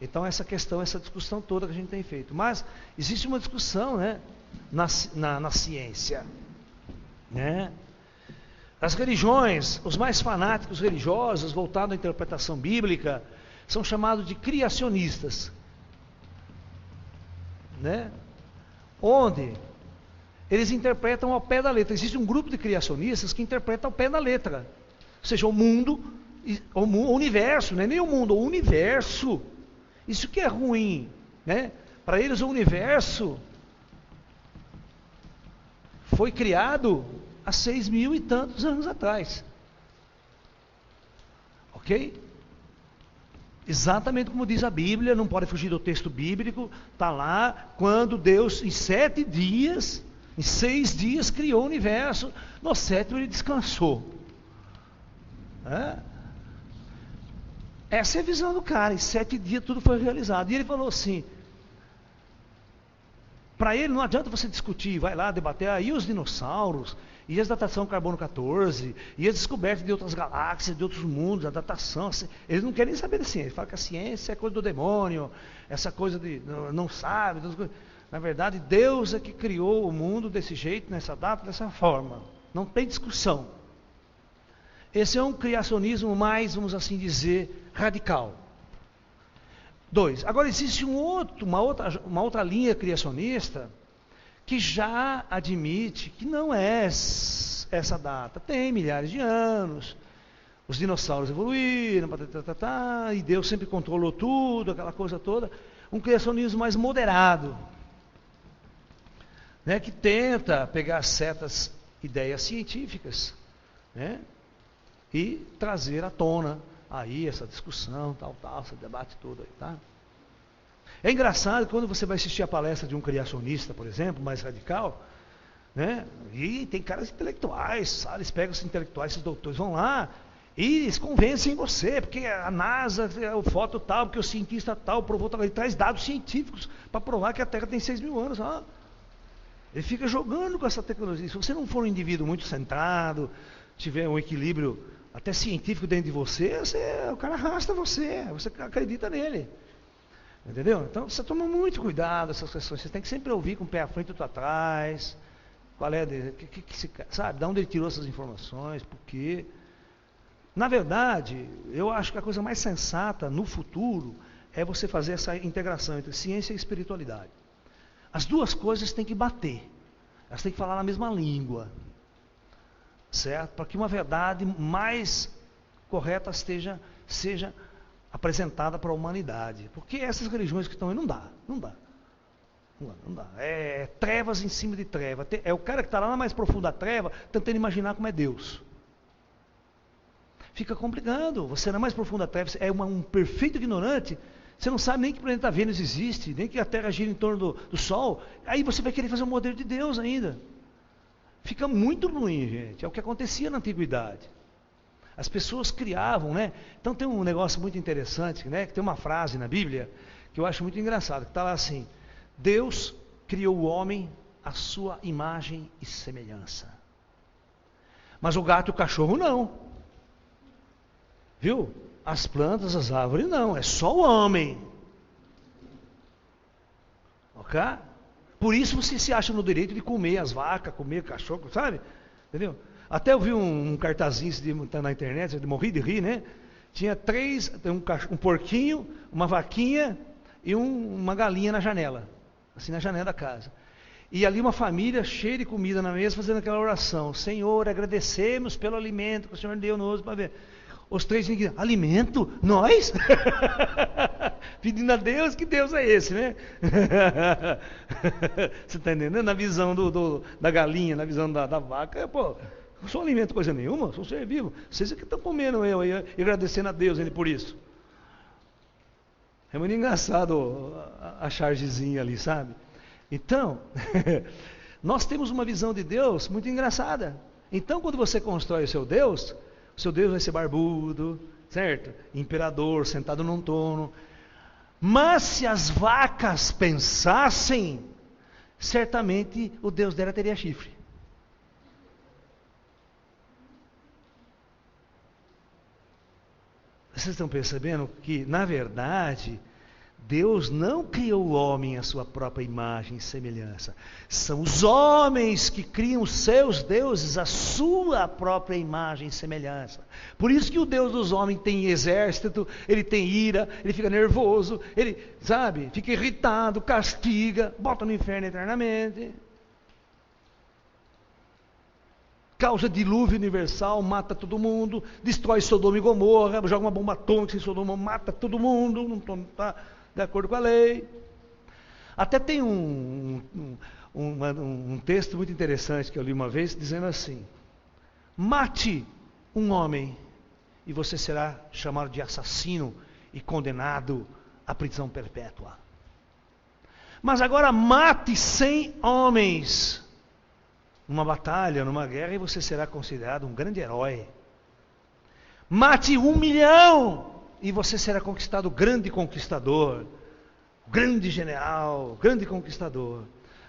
Então essa questão, essa discussão toda que a gente tem feito. Mas existe uma discussão, né, na ciência. Né? As religiões, os mais fanáticos religiosos, voltados à interpretação bíblica, são chamados de criacionistas. Né? Onde eles interpretam ao pé da letra. Existe um grupo de criacionistas que interpreta ao pé da letra. Ou seja, o mundo, o universo, não é nem o mundo, o universo. Isso que é ruim. Né? Para eles o universo foi criado há 6.000 e tantos anos atrás. Ok? Exatamente como diz a Bíblia, não pode fugir do texto bíblico, está lá, quando Deus em 7 dias, em 6 dias criou o universo, no 7º ele descansou. Essa é a visão do cara, em 7 dias tudo foi realizado. E ele falou assim, Para ele não adianta você discutir, vai lá debater, e os dinossauros, e as datação carbono 14, e as descobertas de outras galáxias, de outros mundos, a datação. Eles não querem saber da ciência, eles falam que a ciência é coisa do demônio, essa coisa de não sabe. Na verdade, Deus é que criou o mundo desse jeito, nessa data, dessa forma. Não tem discussão. Esse é um criacionismo mais, vamos assim dizer, radical. 2. Agora existe uma outra linha criacionista que já admite que não é essa data. Tem milhares de anos, os dinossauros evoluíram, e Deus sempre controlou tudo, aquela coisa toda. Um criacionismo mais moderado, né, que tenta pegar certas ideias científicas, né, e trazer à tona aí essa discussão, esse debate todo aí, tá? É engraçado quando você vai assistir a palestra de um criacionista, por exemplo, mais radical, né? E tem caras intelectuais, sabe? Eles pegam esses intelectuais, esses doutores, vão lá e eles convencem você, porque a NASA, o foto tal, porque o cientista tal provou tal, ele traz dados científicos para provar que a Terra tem 6.000 anos. Ele fica jogando com essa tecnologia. Se você não for um indivíduo muito centrado, tiver um equilíbrio até científico dentro de você, o cara arrasta você acredita nele. Entendeu? Então você toma muito cuidado essas questões. Você tem que sempre ouvir com o pé à frente e outro atrás. Qual é, sabe, de onde ele tirou essas informações, por quê? Na verdade, eu acho que a coisa mais sensata no futuro é você fazer essa integração entre ciência e espiritualidade. As duas coisas têm que bater. Elas têm que falar na mesma língua. Certo? Para que uma verdade mais correta seja apresentada para a humanidade. Porque essas religiões que estão aí não dá. É trevas em cima de treva. É o cara que está lá na mais profunda treva, tentando imaginar como é Deus. Fica complicado. Você na mais profunda treva é um perfeito ignorante. Você não sabe nem que o planeta Vênus existe, nem que a Terra gira em torno do Sol. Aí você vai querer fazer um modelo de Deus ainda. Fica muito ruim, gente. É o que acontecia na antiguidade. As pessoas criavam, né? Então tem um negócio muito interessante, né? Que tem uma frase na Bíblia que eu acho muito engraçado, que está lá assim: Deus criou o homem à sua imagem e semelhança. Mas o gato e o cachorro não. Viu? As plantas, as árvores não. É só o homem. Ok? Por isso você se acha no direito de comer as vacas, comer cachorro, sabe? Entendeu? Até eu vi um cartazinho tá na internet, eu morri de rir, né? Tinha um porquinho, uma vaquinha e uma galinha na janela. Assim, na janela da casa. E ali uma família cheia de comida na mesa, fazendo aquela oração: Senhor, agradecemos pelo alimento que o Senhor deu-nos para ver. Os três dizem: alimento? Nós? Pedindo a Deus, que Deus é esse, né? Você está entendendo? Na visão da galinha, na visão da vaca, pô, não sou alimento coisa nenhuma, sou ser vivo. Vocês é que estão comendo eu e agradecendo a Deus ele por isso. É muito engraçado a chargezinha ali, sabe? Então, nós temos uma visão de Deus muito engraçada. Então, quando você constrói o seu Deus vai ser barbudo, certo? Imperador, sentado num trono. Mas se as vacas pensassem, certamente o Deus dela teria chifre. Vocês estão percebendo que, na verdade, Deus não criou o homem à sua própria imagem e semelhança. São os homens que criam os seus deuses à sua própria imagem e semelhança. Por isso que o Deus dos homens tem exército, ele tem ira, ele fica nervoso, ele, sabe, fica irritado, castiga, bota no inferno eternamente. Causa dilúvio universal, mata todo mundo, destrói Sodoma e Gomorra, joga uma bomba atômica em Sodoma, mata todo mundo, não está de acordo com a lei. Até tem um texto muito interessante que eu li uma vez, dizendo assim: mate um homem e você será chamado de assassino e condenado à prisão perpétua. Mas agora mate 100 homens numa batalha, numa guerra, e você será considerado um grande herói. Mate 1 milhão e você será conquistado grande conquistador, grande general, grande conquistador.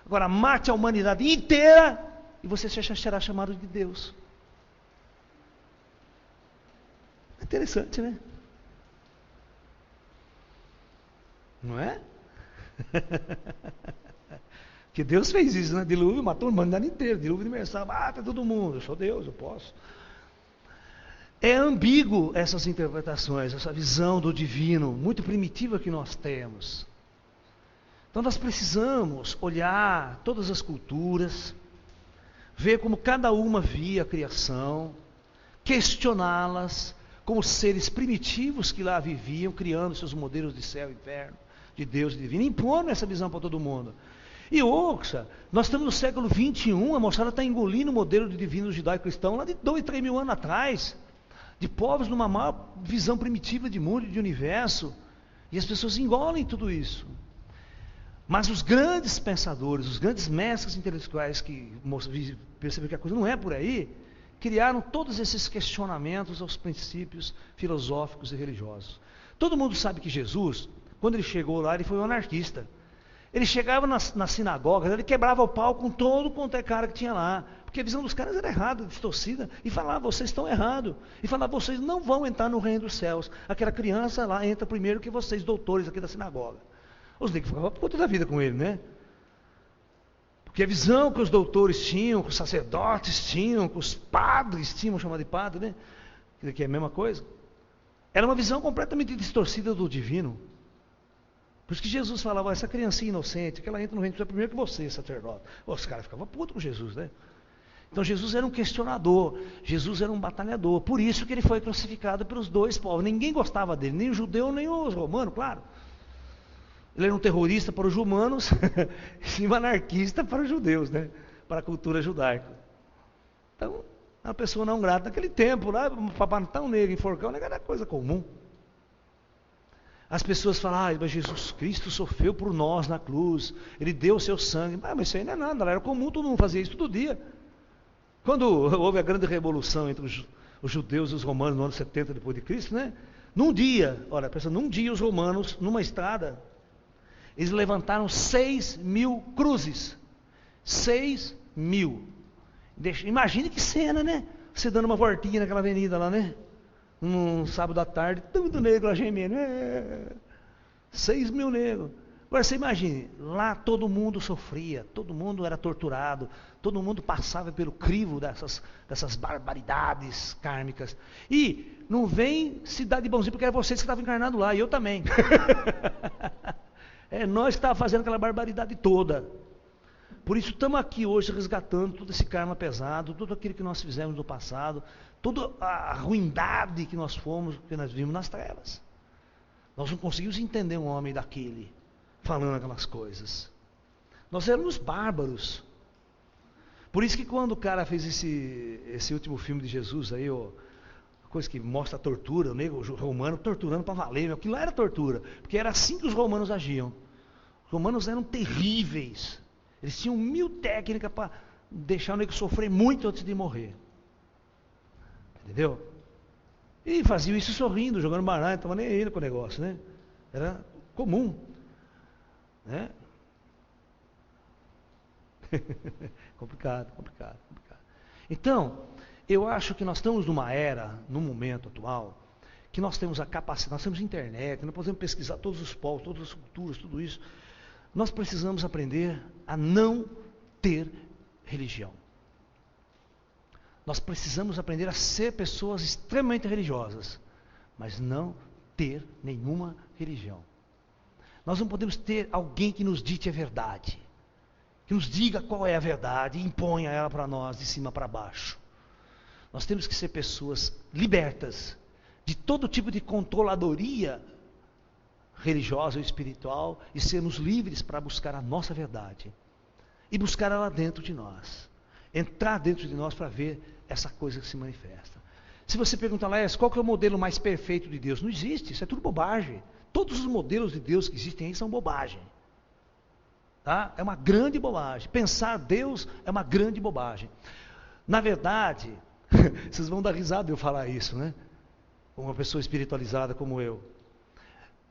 Agora, mate a humanidade inteira e você será chamado de Deus. É interessante, né? Não é? Que Deus fez isso, né? Dilúvio matou a humanidade inteira. Dilúvio universal, mata todo mundo. Eu sou Deus, eu posso. É ambíguo essas interpretações, essa visão do divino, muito primitiva que nós temos. Então nós precisamos olhar todas as culturas, ver como cada uma via a criação, questioná-las como seres primitivos que lá viviam, criando seus modelos de céu e inferno, de Deus e divino, impondo essa visão para todo mundo. E ouça, nós estamos no século 21, a moçada está engolindo o modelo de divino judaico-cristão lá de 2, 3 mil anos atrás, de povos numa maior visão primitiva de mundo e de universo, e as pessoas engolem tudo isso. Mas os grandes pensadores, os grandes mestres intelectuais que perceberam que a coisa não é por aí, criaram todos esses questionamentos aos princípios filosóficos e religiosos. Todo mundo sabe que Jesus, quando ele chegou lá, ele foi um anarquista. Ele chegava na sinagoga, ele quebrava o pau com todo quanto é cara que tinha lá, porque a visão dos caras era errada, distorcida, e falava, vocês estão errados, e falava, vocês não vão entrar no reino dos céus, aquela criança lá entra primeiro que vocês, doutores aqui da sinagoga. Os negros ficavam por conta da vida com ele, né? Porque a visão que os doutores tinham, que os sacerdotes tinham, que os padres tinham, chamado de padre, né? Que é a mesma coisa. Era uma visão completamente distorcida do divino. Por isso que Jesus falava, essa criancinha inocente, que ela entra no reino do céu primeiro que você, sacerdote. Os caras ficavam putos com Jesus, né? Então Jesus era um questionador, Jesus era um batalhador. Por isso que ele foi crucificado pelos dois povos. Ninguém gostava dele, nem o judeu, nem os romanos, claro. Ele era um terrorista para os romanos e um anarquista para os judeus, né? Para a cultura judaica. Então, uma pessoa não grata naquele tempo, lá, para matar um negro, enforcar um negro era coisa comum. As pessoas falam, mas Jesus Cristo sofreu por nós na cruz, Ele deu o seu sangue. Mas isso aí não é nada, era comum, todo mundo fazia isso todo dia. Quando houve a grande revolução entre os judeus e os romanos no ano 70 depois de Cristo, né? Num dia os romanos, numa estrada, eles levantaram 6 mil cruzes. 6 mil. Imagine que cena, né? Você dando uma voltinha naquela avenida lá, né? Num sábado à tarde, tanto negro lá gemendo. 6 mil negros. Agora você imagine, lá todo mundo sofria, todo mundo era torturado, todo mundo passava pelo crivo dessas barbaridades kármicas. E não vem se dar de bonzinho, porque era vocês que estavam encarnados lá, e eu também. É nós que estávamos fazendo aquela barbaridade toda. Por isso estamos aqui hoje resgatando todo esse karma pesado, tudo aquilo que nós fizemos no passado, toda a ruindade que nós vimos nas trevas. Nós não conseguimos entender um homem daquele, falando aquelas coisas. Nós éramos bárbaros. Por isso que quando o cara fez esse último filme de Jesus aí, coisa que mostra a tortura, o negro o romano torturando para valer, aquilo lá era tortura, porque era assim que os romanos agiam. Os romanos eram terríveis, eles tinham 1000 técnicas para deixar o negro sofrer muito antes de morrer, entendeu? E faziam isso sorrindo, jogando baralho, não estava nem aí com o negócio, né? Era comum, né? complicado. Então, eu acho que nós estamos numa era, num momento atual, que nós temos a capacidade, nós temos internet, nós podemos pesquisar todos os povos, todas as culturas, tudo isso. Nós precisamos aprender a não ter religião. Nós precisamos aprender a ser pessoas extremamente religiosas, mas não ter nenhuma religião. Nós não podemos ter alguém que nos dite a verdade, que nos diga qual é a verdade e imponha ela para nós de cima para baixo. Nós temos que ser pessoas libertas de todo tipo de controladoria religiosa ou espiritual e sermos livres para buscar a nossa verdade e buscar ela dentro de nós, entrar dentro de nós para ver essa coisa que se manifesta. Se você perguntar lá, qual que é o modelo mais perfeito de Deus? Não existe, isso é tudo bobagem. Todos os modelos de Deus que existem aí são bobagem. Tá? É uma grande bobagem. Pensar Deus é uma grande bobagem. Na verdade, vocês vão dar risada de eu falar isso, né? Uma pessoa espiritualizada como eu.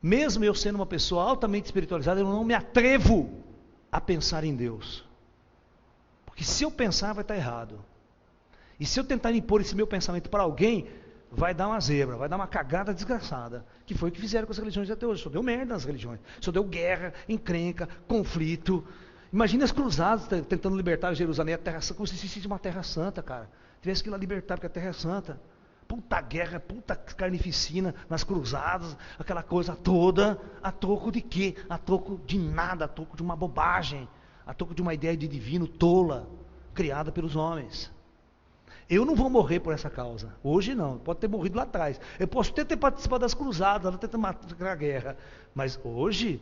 Mesmo eu sendo uma pessoa altamente espiritualizada, eu não me atrevo a pensar em Deus. Porque se eu pensar, vai estar errado. E se eu tentar impor esse meu pensamento para alguém, vai dar uma zebra, vai dar uma cagada desgraçada. Que foi o que fizeram com as religiões até hoje. Só deu merda nas religiões. Só deu guerra, encrenca, conflito. Imagina as cruzadas tentando libertar Jerusalém, a terra santa, como se existisse uma terra santa, cara. Tivesse que ir lá libertar, porque a terra é santa. Puta guerra, puta carnificina nas cruzadas, aquela coisa toda. A troco de quê? A troco de nada, a troco de uma bobagem. A troco de uma ideia de divino tola, criada pelos homens. Eu não vou morrer por essa causa. Hoje não, pode ter morrido lá atrás. Eu posso até ter participado das cruzadas, até ter matado a guerra. Mas hoje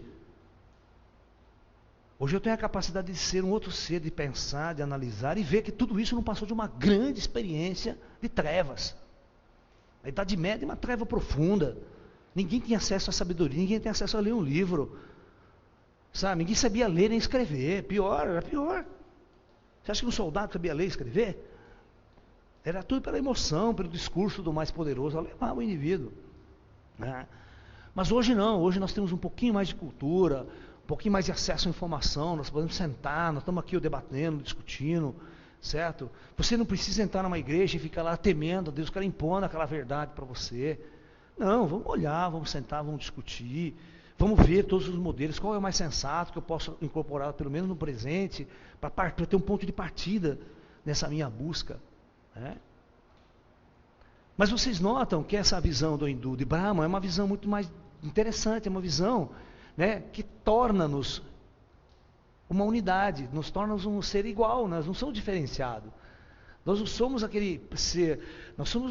eu tenho a capacidade de ser um outro ser, de pensar, de analisar e ver que tudo isso não passou de uma grande experiência de trevas. A Idade Média é uma treva profunda. Ninguém tinha acesso à sabedoria, ninguém tinha acesso a ler um livro. Sabe? Ninguém sabia ler nem escrever. Pior, era pior. Você acha que um soldado sabia ler e escrever? Era tudo pela emoção, pelo discurso do mais poderoso, a levar o indivíduo. Né? Mas hoje não, hoje nós temos um pouquinho mais de cultura, um pouquinho mais de acesso à informação, nós podemos sentar, nós estamos aqui debatendo, discutindo, certo? Você não precisa entrar numa igreja e ficar lá temendo a Deus, que ela impondo aquela verdade para você. Não, vamos olhar, vamos sentar, vamos discutir, vamos ver todos os modelos, qual é o mais sensato que eu posso incorporar, pelo menos no presente, para ter um ponto de partida nessa minha busca. É. Mas vocês notam que essa visão do hindu de Brahma é uma visão muito mais interessante, é uma visão, né, que torna-nos uma unidade, nos torna um ser igual, nós não somos diferenciados. Nós não somos aquele ser,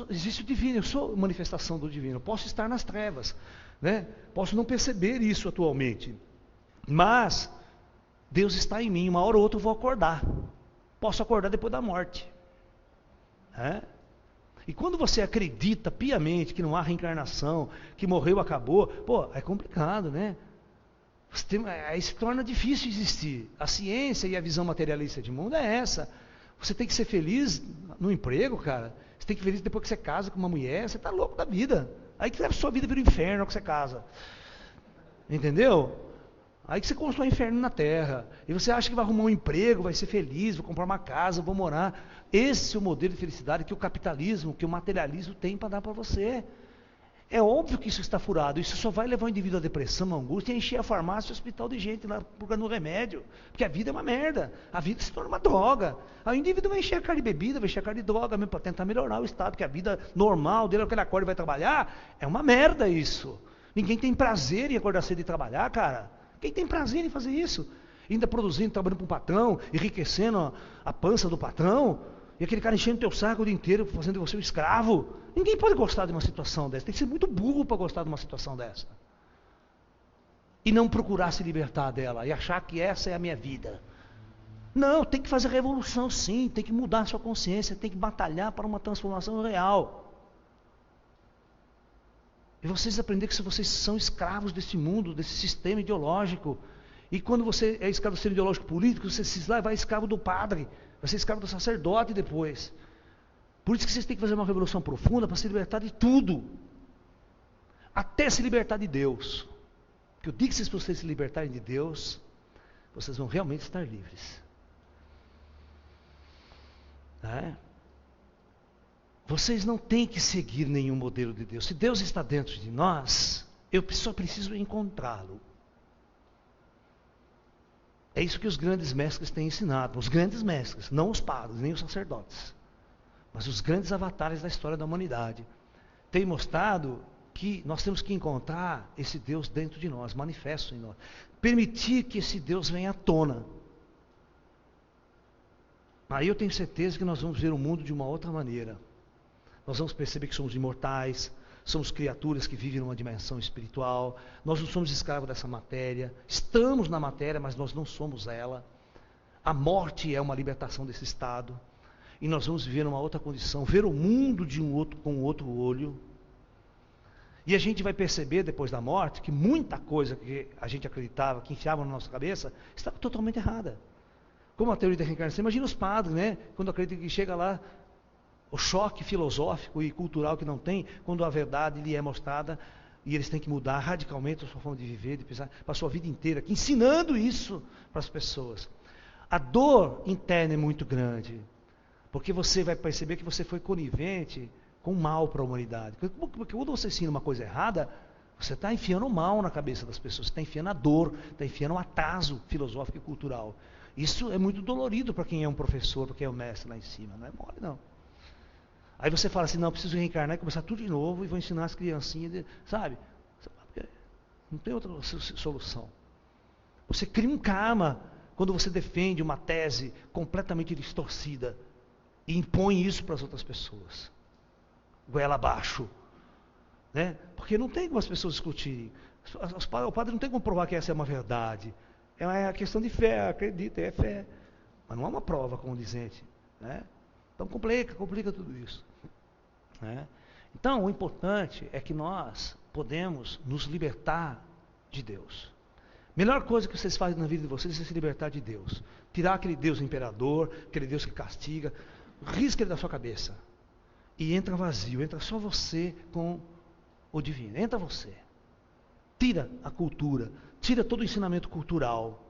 existe o divino, eu sou manifestação do divino, eu posso estar nas trevas, né, posso não perceber isso atualmente, mas Deus está em mim, uma hora ou outra eu vou acordar, posso acordar depois da morte. É? E quando você acredita piamente que não há reencarnação, que morreu, acabou, pô, é complicado, né? Aí se torna difícil existir. A ciência e a visão materialista de mundo é essa. Você tem que ser feliz no emprego, cara. Você tem que ser feliz depois que você casa com uma mulher, você está louco da vida. Aí que a sua vida vira um inferno que você casa. Entendeu? Aí que você constrói um inferno na terra. E você acha que vai arrumar um emprego, vai ser feliz, vai comprar uma casa, vou morar. Esse é o modelo de felicidade que o capitalismo, que o materialismo tem para dar para você. É óbvio que isso está furado. Isso só vai levar o indivíduo à depressão, à angústia, e encher a farmácia e o hospital de gente lá procurando remédio. Porque a vida é uma merda. A vida se torna uma droga. Aí o indivíduo vai encher a cara de bebida, vai encher a cara de droga mesmo para tentar melhorar o estado, porque a vida normal dele, que ele acorda e vai trabalhar, é uma merda isso. Ninguém tem prazer em acordar cedo e trabalhar, cara. Quem tem prazer em fazer isso? Ainda produzindo, trabalhando para um patrão, enriquecendo a pança do patrão, e aquele cara enchendo o teu saco o dia inteiro, fazendo de você um escravo. Ninguém pode gostar de uma situação dessa. Tem que ser muito burro para gostar de uma situação dessa. E não procurar se libertar dela, e achar que essa é a minha vida. Não, tem que fazer revolução sim, tem que mudar a sua consciência, tem que batalhar para uma transformação real. E vocês aprenderem que vocês são escravos desse mundo, desse sistema ideológico. E quando você é escravo do sistema ideológico político, você vai escravo do padre, vai ser escravo do sacerdote depois. Por isso que vocês têm que fazer uma revolução profunda para se libertar de tudo. Até se libertar de Deus. Porque eu digo que se vocês se libertarem de Deus, vocês vão realmente estar livres. Né? Vocês não têm que seguir nenhum modelo de Deus. Se Deus está dentro de nós, eu só preciso encontrá-lo. É isso que os grandes mestres têm ensinado. Os grandes mestres, não os padres, nem os sacerdotes. Mas os grandes avatares da história da humanidade. Têm mostrado que nós temos que encontrar esse Deus dentro de nós, manifesto em nós. Permitir que esse Deus venha à tona. Aí eu tenho certeza que nós vamos ver o mundo de uma outra maneira. Nós vamos perceber que somos imortais, somos criaturas que vivem numa dimensão espiritual, nós não somos escravos dessa matéria, estamos na matéria, mas nós não somos ela. A morte é uma libertação desse estado, e nós vamos viver numa outra condição, ver o mundo com outro olho. E a gente vai perceber depois da morte que muita coisa que a gente acreditava, que enfiava na nossa cabeça, estava totalmente errada. Como a teoria da reencarnação, imagina os padres, né? Quando acreditam que chega lá, o choque filosófico e cultural que não tem, quando a verdade lhe é mostrada, e eles têm que mudar radicalmente a sua forma de viver, de pensar, para a sua vida inteira, ensinando isso para as pessoas. A dor interna é muito grande, porque você vai perceber que você foi conivente com o mal para a humanidade. Porque quando você ensina uma coisa errada, você está enfiando o mal na cabeça das pessoas, você está enfiando a dor, está enfiando um atraso filosófico e cultural. Isso é muito dolorido para quem é um professor, para quem é um mestre lá em cima, não é mole não. Aí você fala assim, não, eu preciso reencarnar e começar tudo de novo e vou ensinar as criancinhas, sabe? Não tem outra solução. Você cria um karma quando você defende uma tese completamente distorcida e impõe isso para as outras pessoas. Goela abaixo. Né? Porque não tem como as pessoas discutirem. O padre não tem como provar que essa é uma verdade. É uma questão de fé, acredita, é fé. Mas não é uma prova condizente. Né? Então complica tudo isso. Né? Então o importante é que nós podemos nos libertar de Deus. Melhor coisa que vocês fazem na vida de vocês é se libertar de Deus. Tirar aquele Deus imperador, aquele Deus que castiga, risca ele da sua cabeça. E entra vazio, entra só você com o divino. Entra você. Tira a cultura, tira todo o ensinamento cultural.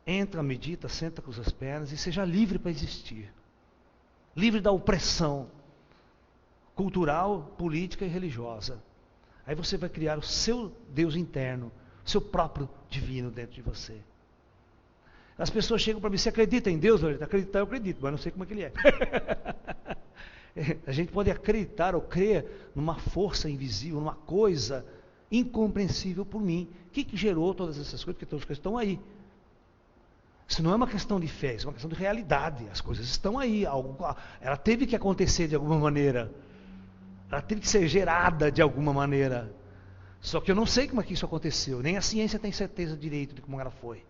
Entra, medita, senta com as pernas e seja livre para existir. Livre da opressão cultural, política e religiosa. Aí você vai criar o seu Deus interno, o seu próprio divino dentro de você. As pessoas chegam para mim, você acredita em Deus? Acreditar eu acredito, mas não sei como é que ele é. A gente pode acreditar ou crer numa força invisível, numa coisa incompreensível por mim. O que gerou todas essas coisas? Porque todas as coisas estão aí. Isso não é uma questão de fé, isso é uma questão de realidade. As coisas estão aí. Ela teve que acontecer de alguma maneira. Ela teve que ser gerada de alguma maneira. Só que eu não sei como é que isso aconteceu. Nem a ciência tem certeza direito de como ela foi.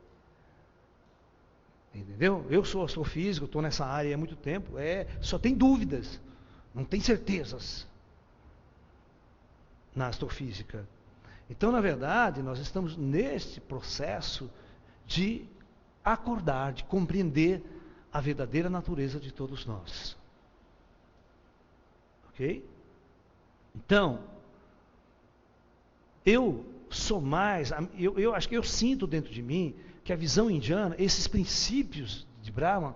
Entendeu? Eu sou físico, estou nessa área há muito tempo. Só tem dúvidas. Não tem certezas na astrofísica. Então, na verdade, nós estamos nesse processo de acordar, de compreender a verdadeira natureza de todos nós. Ok? Então, eu sou mais, eu acho que eu sinto dentro de mim que a visão indiana, esses princípios de Brahma,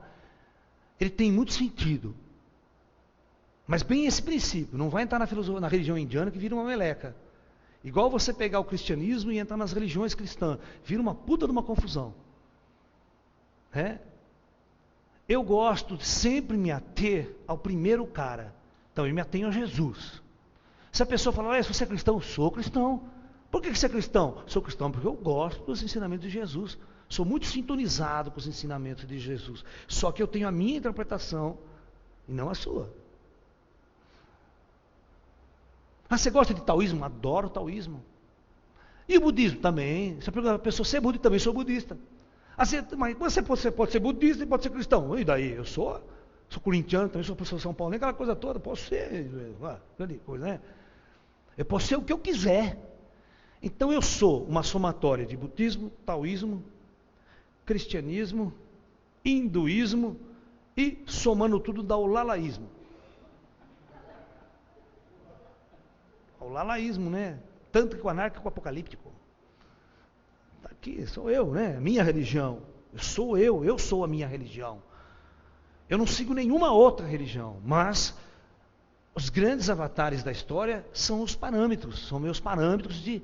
ele tem muito sentido. Mas bem esse princípio, não vai entrar na religião indiana que vira uma meleca. Igual você pegar o cristianismo e entrar nas religiões cristãs, vira uma puta de uma confusão. Eu gosto de sempre me ater ao primeiro cara. Então eu me atenho a Jesus. Se a pessoa falar, você é cristão? Sou cristão. Por que você é cristão? Sou cristão porque eu gosto dos ensinamentos de Jesus. Sou muito sintonizado com os ensinamentos de Jesus. Só que eu tenho a minha interpretação e não a sua. Você gosta de taoísmo? Adoro taoísmo. E o budismo também. Se a pessoa ser budista, também sou budista. Mas você pode ser budista e pode ser cristão. E daí? Eu sou corintiano, também sou professor de São Paulo, nem aquela coisa toda. Posso ser, grande coisa, né? Eu posso ser o que eu quiser. Então eu sou uma somatória de budismo, taoísmo, cristianismo, hinduísmo e somando tudo dá o lalaísmo. O lalaísmo, né? Tanto que o anárquico apocalíptico. Está aqui, sou eu, né? Minha religião. Eu sou a minha religião. Eu não sigo nenhuma outra religião, mas os grandes avatares da história são os parâmetros, são meus parâmetros de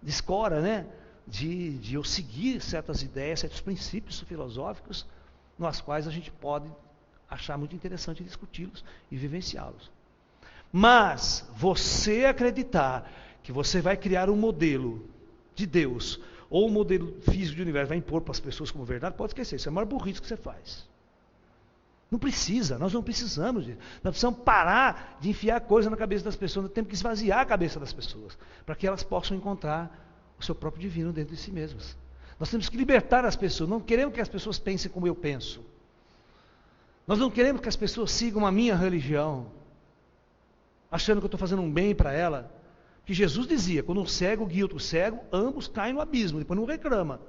escora, né? De eu seguir certas ideias, certos princípios filosóficos, nos quais a gente pode achar muito interessante discuti-los e vivenciá-los. Mas você acreditar que você vai criar um modelo de Deus, ou um modelo físico de universo, vai impor para as pessoas como verdade, pode esquecer, isso é a maior burrice que você faz. Não precisa, nós não precisamos disso. Nós precisamos parar de enfiar coisa na cabeça das pessoas, nós temos que esvaziar a cabeça das pessoas, para que elas possam encontrar o seu próprio divino dentro de si mesmas. Nós temos que libertar as pessoas, não queremos que as pessoas pensem como eu penso. Nós não queremos que as pessoas sigam a minha religião, achando que eu estou fazendo um bem para ela. Que Jesus dizia, quando um cego guia outro cego, ambos caem no abismo, depois não reclama.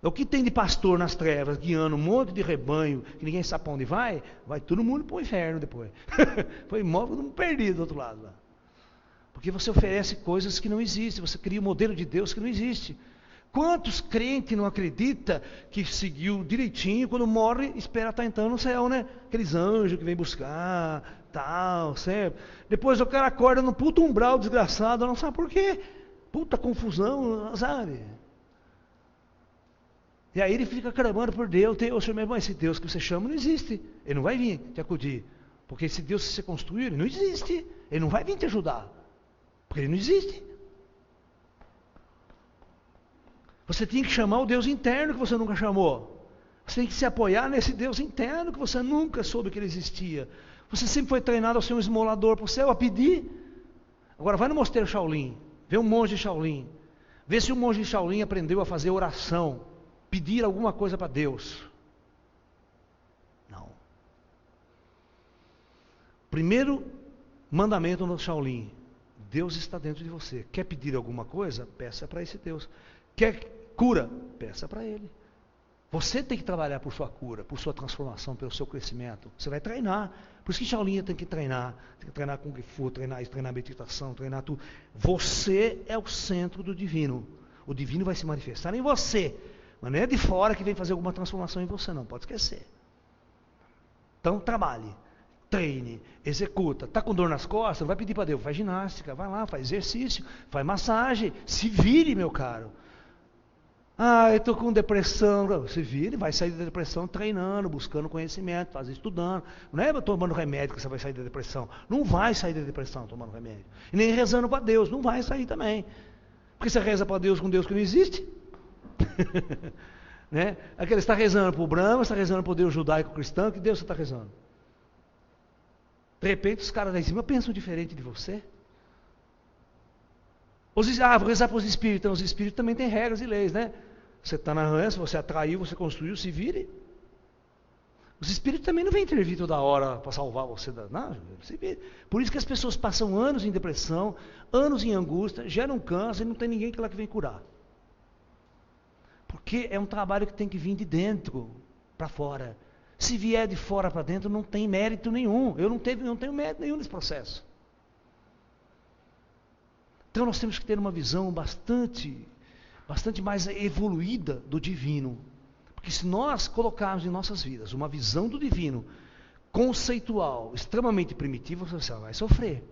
O que tem de pastor nas trevas, guiando um monte de rebanho, que ninguém sabe para onde vai todo mundo para o inferno depois. Foi todo mundo perdido do outro lado lá. Porque você oferece coisas que não existem, você cria um modelo de Deus que não existe. Quantos crentes não acreditam que seguiu direitinho, quando morre, espera estar entrando no céu, né? Aqueles anjos que vêm buscar, tal, certo? Depois o cara acorda no puto umbral desgraçado, não sabe por quê. Puta confusão, sabe? E aí ele fica clamando por Deus, Senhor, mas esse Deus que você chama não existe. Ele não vai vir te acudir. Porque esse Deus que você construiu, ele não existe. Ele não vai vir te ajudar. Porque ele não existe. Você tem que chamar o Deus interno que você nunca chamou. Você tem que se apoiar nesse Deus interno que você nunca soube que ele existia. Você sempre foi treinado a ser um esmolador para o céu, a pedir. Agora vai no mosteiro Shaolin, vê um monge de Shaolin. Vê se o monge de Shaolin aprendeu a fazer oração, pedir alguma coisa para Deus. Não. Primeiro mandamento no Shaolin: Deus está dentro de você. Quer pedir alguma coisa? Peça para esse Deus. Quer cura? Peça para Ele. Você tem que trabalhar por sua cura, por sua transformação, pelo seu crescimento. Você vai treinar. Por isso que Shaolin tem que treinar. Tem que treinar Kung Fu, treinar isso, treinar meditação, treinar tudo. Você é o centro do divino. O divino vai se manifestar em você. Mas não é de fora que vem fazer alguma transformação em você, não. Pode esquecer. Então trabalhe. Treine, executa. Está com dor nas costas? Não vai pedir para Deus. Faz ginástica, vai lá, faz exercício, faz massagem. Se vire, meu caro. Ah, eu estou com depressão. Se vire, vai sair da depressão treinando, buscando conhecimento, estudando. Não é tomando remédio que você vai sair da depressão. Não vai sair da depressão tomando remédio. E nem rezando para Deus. Não vai sair também. Porque você reza para Deus com Deus que não existe. Né? Aquele está rezando para o Brahma, está rezando para o Deus judaico-cristão. Que Deus você está rezando? De repente os caras lá em cima pensam diferente de você. Vou rezar para os espíritos. Então, os espíritos também têm regras e leis, né? Você está na rança, você atraiu, você construiu, se vire. Os espíritos também não vêm intervir toda hora para salvar você. Não, se vire. Por isso que as pessoas passam anos em depressão, anos em angústia, geram câncer e não tem ninguém que lá que vem curar. Porque é um trabalho que tem que vir de dentro para fora. Se vier de fora para dentro, não tem mérito nenhum. Eu não tenho mérito nenhum nesse processo. Então nós temos que ter uma visão bastante mais evoluída do divino. Porque se nós colocarmos em nossas vidas uma visão do divino conceitual, extremamente primitiva, você vai sofrer.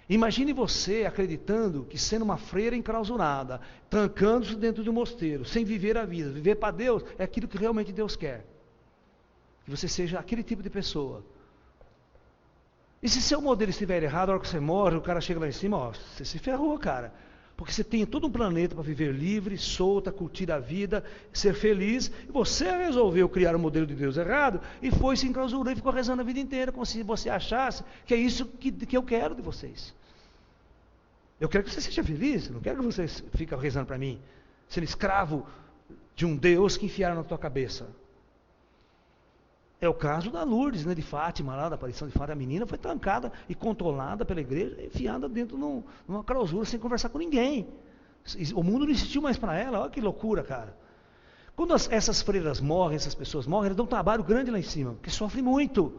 Imagine você acreditando que sendo uma freira enclausurada, trancando-se dentro de um mosteiro, sem viver a vida, viver para Deus, é aquilo que realmente Deus quer. Que você seja aquele tipo de pessoa. E se seu modelo estiver errado, a hora que você morre, o cara chega lá em cima, ó, você se ferrou, cara. Porque você tem todo um planeta para viver livre, solta, curtir a vida, ser feliz. E você resolveu criar um modelo de Deus errado e foi se enclausurou e ficou rezando a vida inteira, como se você achasse que é isso que eu quero de vocês. Eu quero que você seja feliz, não quero que você fique rezando para mim, sendo escravo de um Deus que enfiaram na tua cabeça. É o caso da Lourdes, né, de Fátima, lá da aparição de Fátima. A menina foi trancada e controlada pela igreja, enfiada dentro numa clausura, sem conversar com ninguém. O mundo não existiu mais para ela. Olha que loucura, cara. Quando essas freiras morrem, essas pessoas morrem, elas dão um trabalho grande lá em cima, porque sofrem muito.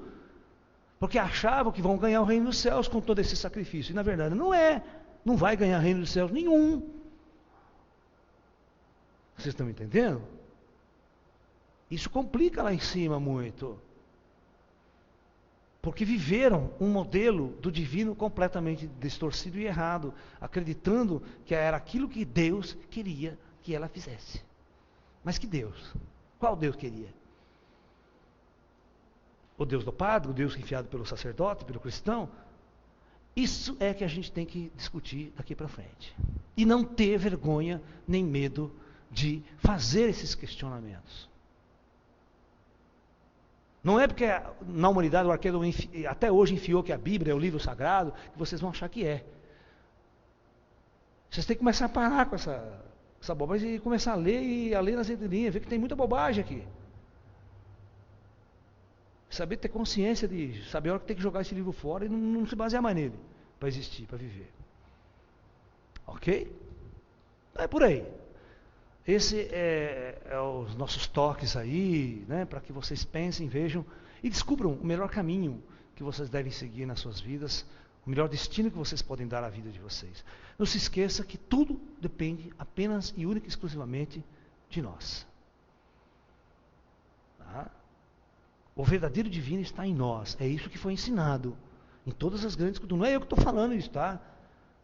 Porque achavam que vão ganhar o reino dos céus com todo esse sacrifício. E na verdade não é. Não vai ganhar reino dos céus nenhum. Vocês estão me entendendo? Isso complica lá em cima muito. Porque viveram um modelo do divino completamente distorcido e errado, acreditando que era aquilo que Deus queria que ela fizesse. Mas que Deus? Qual Deus queria? O Deus do padre, o Deus enfiado pelo sacerdote, pelo cristão? Isso é que a gente tem que discutir daqui para frente. E não ter vergonha nem medo de fazer esses questionamentos. Não é porque na humanidade o arqueiro até hoje enfiou que a Bíblia é o livro sagrado, que vocês vão achar que é. Vocês têm que começar a parar com essa bobagem e começar a ler nas entrelinhas, ver que tem muita bobagem aqui. Saber ter consciência de saber a hora que tem que jogar esse livro fora e não se basear mais nele, para existir, para viver. Ok? É por aí. Esse é os nossos toques aí, né, para que vocês pensem, vejam e descubram o melhor caminho que vocês devem seguir nas suas vidas, o melhor destino que vocês podem dar à vida de vocês. Não se esqueça que tudo depende apenas e única e exclusivamente de nós. Tá? O verdadeiro divino está em nós. É isso que foi ensinado em todas as grandes culturas. Não é eu que estou falando isso, tá?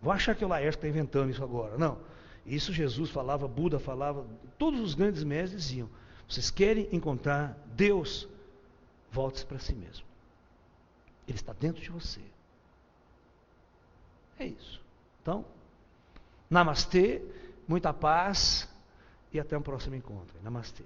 Vou achar que o Laércio está inventando isso agora. Não. Isso Jesus falava, Buda falava, todos os grandes mestres diziam: vocês querem encontrar Deus, volte-se para si mesmo. Ele está dentro de você. É isso. Então, namastê, muita paz e até um próximo encontro. Namastê.